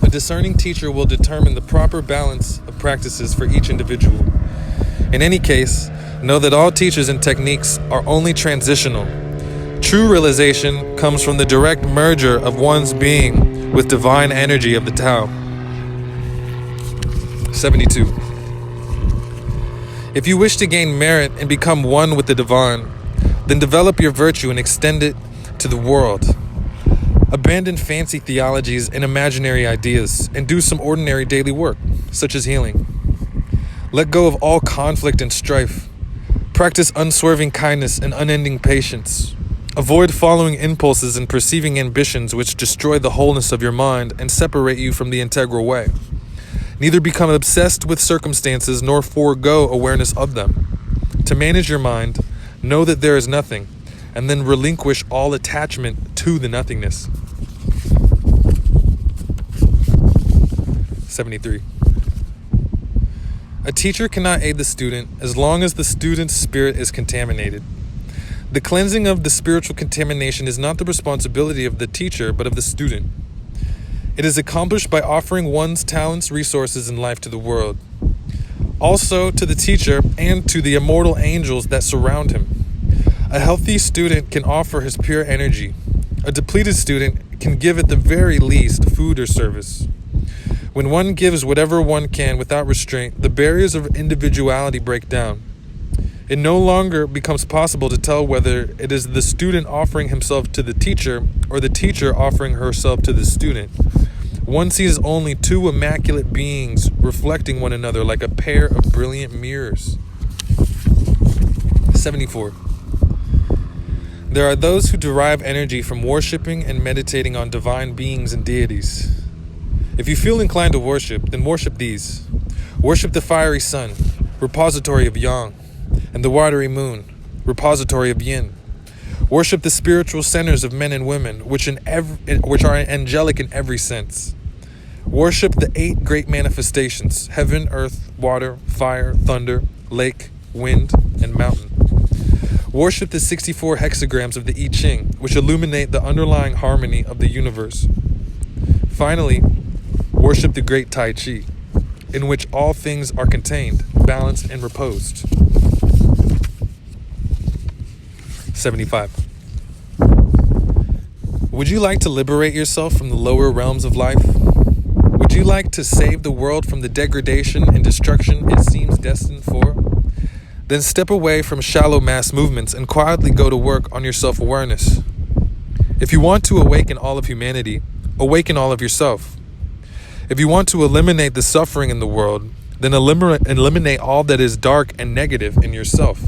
A discerning teacher will determine the proper balance of practices for each individual. In any case, know that all teachers and techniques are only transitional. True realization comes from the direct merger of one's being with divine energy of the Tao. 72. If you wish to gain merit and become one with the divine, then develop your virtue and extend it to the world. Abandon fancy theologies and imaginary ideas and do some ordinary daily work, such as healing. Let go of all conflict and strife. Practice unswerving kindness and unending patience. Avoid following impulses and perceiving ambitions which destroy the wholeness of your mind and separate you from the integral way. Neither become obsessed with circumstances nor forego awareness of them. To manage your mind, know that there is nothing, and then relinquish all attachment to the nothingness. 73. A teacher cannot aid the student as long as the student's spirit is contaminated. The cleansing of the spiritual contamination is not the responsibility of the teacher, but of the student. It is accomplished by offering one's talents, resources, and life to the world. Also to the teacher and to the immortal angels that surround him. A healthy student can offer his pure energy. A depleted student can give at the very least food or service. When one gives whatever one can without restraint, the barriers of individuality break down. It no longer becomes possible to tell whether it is the student offering himself to the teacher or the teacher offering herself to the student. One sees only two immaculate beings reflecting one another like a pair of brilliant mirrors. 74. There are those who derive energy from worshiping and meditating on divine beings and deities. If you feel inclined to worship, then worship these. Worship the fiery sun, repository of yang, and the watery moon, repository of yin. Worship the spiritual centers of men and women, which are angelic in every sense. Worship the 8 great manifestations: heaven, earth, water, fire, thunder, lake, wind, and mountain. Worship the 64 hexagrams of the Ching, which illuminate the underlying harmony of the universe. Finally, worship the great Tai Chi, in which all things are contained, balanced, and reposed. 75. Would you like to liberate yourself from the lower realms of life? Would you like to save the world from the degradation and destruction it seems destined for? Then step away from shallow mass movements and quietly go to work on your self-awareness. If you want to awaken all of humanity, awaken all of yourself. If you want to eliminate the suffering in the world, then eliminate all that is dark and negative in yourself.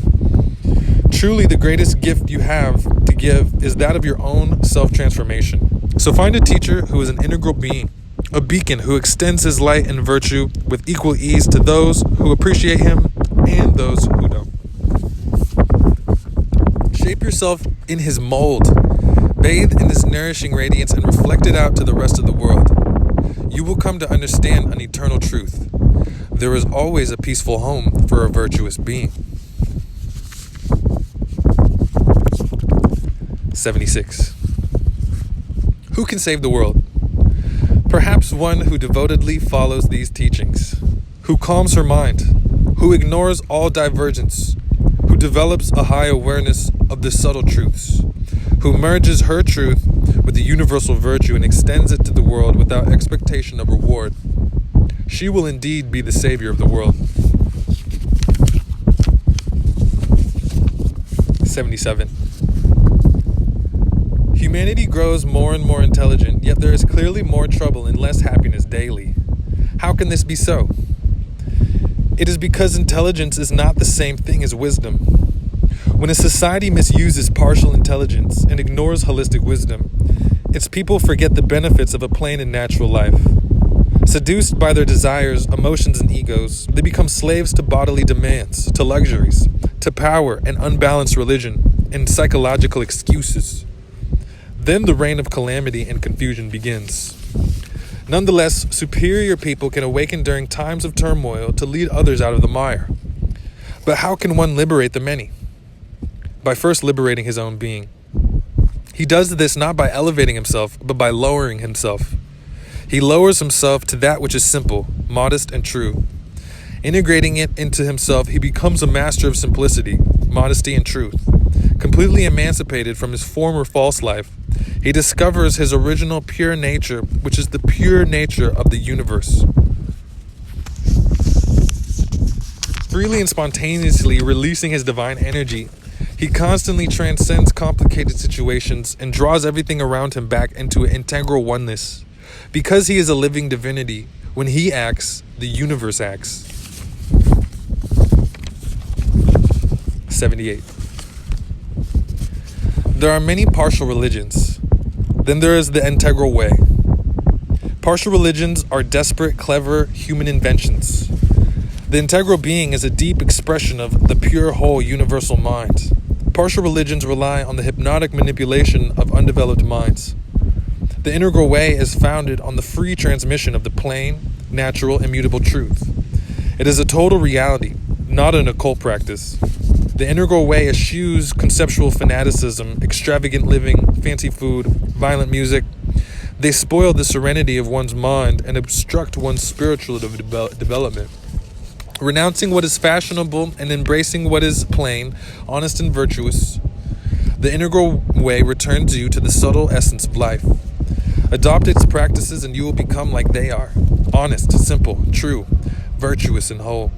Truly, the greatest gift you have to give is that of your own self-transformation. So find a teacher who is an integral being, a beacon who extends his light and virtue with equal ease to those who appreciate him and those who don't. Shape yourself in his mold, bathe in his nourishing radiance, and reflect it out to the rest of the world. You will come to understand an eternal truth. There is always a peaceful home for a virtuous being. 76. Who can save the world? Perhaps one who devotedly follows these teachings, who calms her mind, who ignores all divergence, who develops a high awareness of the subtle truths, who merges her truth with the universal virtue and extends it to the world without expectation of reward. She will indeed be the savior of the world. 77. Humanity grows more and more intelligent, yet there is clearly more trouble and less happiness daily. How can this be so? It is because intelligence is not the same thing as wisdom. When a society misuses partial intelligence and ignores holistic wisdom, its people forget the benefits of a plain and natural life. Seduced by their desires, emotions, and egos, they become slaves to bodily demands, to luxuries, to power and unbalanced religion, and psychological excuses. Then the reign of calamity and confusion begins. Nonetheless, superior people can awaken during times of turmoil to lead others out of the mire. But how can one liberate the many? By first liberating his own being. He does this not by elevating himself, but by lowering himself. He lowers himself to that which is simple, modest, and true. Integrating it into himself, he becomes a master of simplicity, modesty, and truth. Completely emancipated from his former false life, he discovers his original pure nature, which is the pure nature of the universe. Freely and spontaneously releasing his divine energy, he constantly transcends complicated situations and draws everything around him back into an integral oneness. Because he is a living divinity, when he acts, the universe acts. 78. There are many partial religions. Then there is the integral way. Partial religions are desperate, clever human inventions. The integral being is a deep expression of the pure whole universal mind. Partial religions rely on the hypnotic manipulation of undeveloped minds. The integral way is founded on the free transmission of the plain, natural, immutable truth. It is a total reality, not an occult practice. The integral way eschews conceptual fanaticism, extravagant living, fancy food, violent music. They spoil the serenity of one's mind and obstruct one's spiritual development. Renouncing what is fashionable and embracing what is plain, honest, and virtuous, the integral way returns you to the subtle essence of life. Adopt its practices and you will become like they are, honest, simple, true, virtuous, and whole.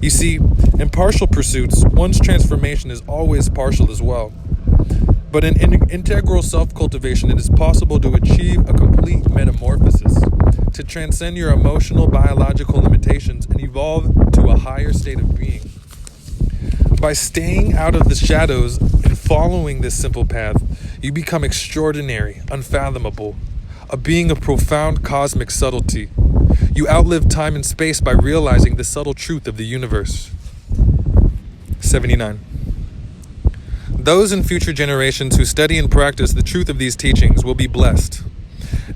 You see, in partial pursuits, one's transformation is always partial as well. But in integral self-cultivation, it is possible to achieve a complete metamorphosis, to transcend your emotional, biological limitations and evolve to a higher state of being. By staying out of the shadows and following this simple path, you become extraordinary, unfathomable, a being of profound cosmic subtlety. You outlive time and space by realizing the subtle truth of the universe. 79. Those in future generations who study and practice the truth of these teachings will be blessed.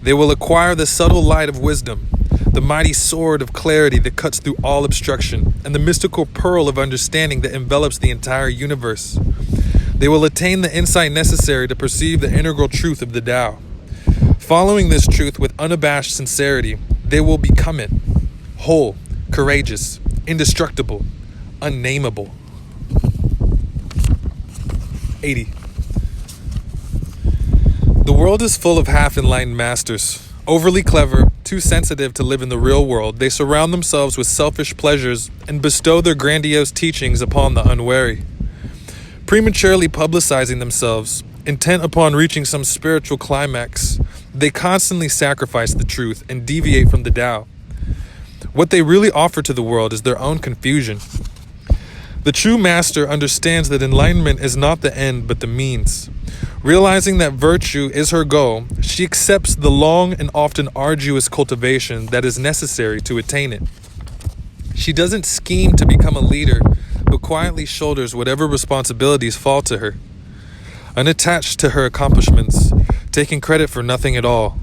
They will acquire the subtle light of wisdom, the mighty sword of clarity that cuts through all obstruction, and the mystical pearl of understanding that envelops the entire universe. They will attain the insight necessary to perceive the integral truth of the Tao. Following this truth with unabashed sincerity, they will become it, whole, courageous, indestructible, unnameable. 80. The world is full of half-enlightened masters. Overly clever, too sensitive to live in the real world, they surround themselves with selfish pleasures and bestow their grandiose teachings upon the unwary. Prematurely publicizing themselves, intent upon reaching some spiritual climax, they constantly sacrifice the truth and deviate from the Tao. What they really offer to the world is their own confusion. The true master understands that enlightenment is not the end but the means. Realizing that virtue is her goal, she accepts the long and often arduous cultivation that is necessary to attain it. She doesn't scheme to become a leader, but quietly shoulders whatever responsibilities fall to her. Unattached to her accomplishments, taking credit for nothing at all,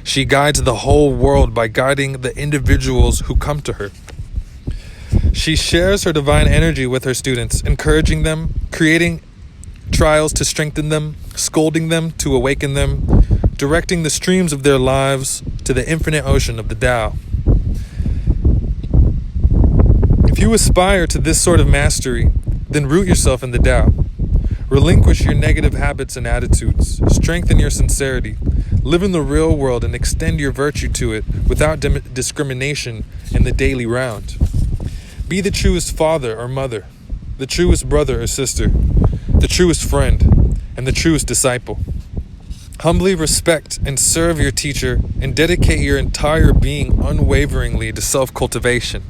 she guides the whole world by guiding the individuals who come to her. She shares her divine energy with her students, encouraging them, creating trials to strengthen them, scolding them to awaken them, directing the streams of their lives to the infinite ocean of the Tao. If you aspire to this sort of mastery, then root yourself in the Tao. Relinquish your negative habits and attitudes. Strengthen your sincerity. Live in the real world and extend your virtue to it without discrimination in the daily round. Be the truest father or mother, the truest brother or sister, the truest friend, and the truest disciple. Humbly respect and serve your teacher and dedicate your entire being unwaveringly to self-cultivation.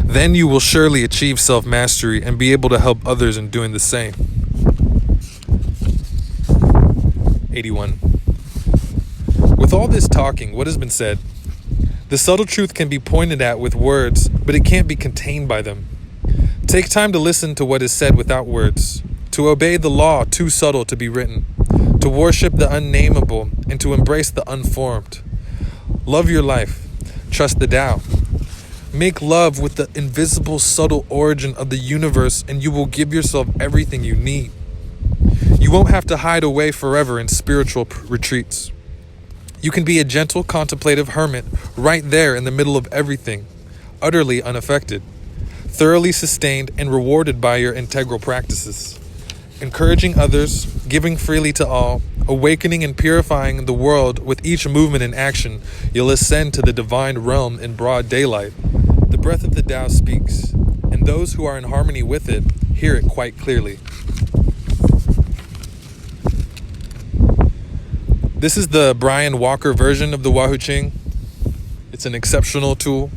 Then you will surely achieve self-mastery and be able to help others in doing the same. 81. With all this talking, what has been said? The subtle truth can be pointed at with words, but it can't be contained by them. Take time to listen to what is said without words, to obey the law too subtle to be written, to worship the unnameable, and to embrace the unformed. Love your life. Trust the Tao. Make love with the invisible, subtle origin of the universe, and you will give yourself everything you need. You won't have to hide away forever in spiritual retreats. You can be a gentle, contemplative hermit right there in the middle of everything, utterly unaffected, thoroughly sustained and rewarded by your integral practices. Encouraging others, giving freely to all, awakening and purifying the world with each movement and action, you'll ascend to the divine realm in broad daylight. The breath of the Tao speaks, and those who are in harmony with it hear it quite clearly. This is the Brian Walker version of the Wahoo Ching. It's an exceptional tool.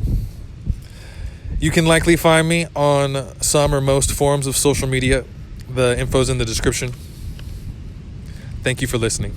You can likely find me on some or most forms of social media. The info's in the description. Thank you for listening.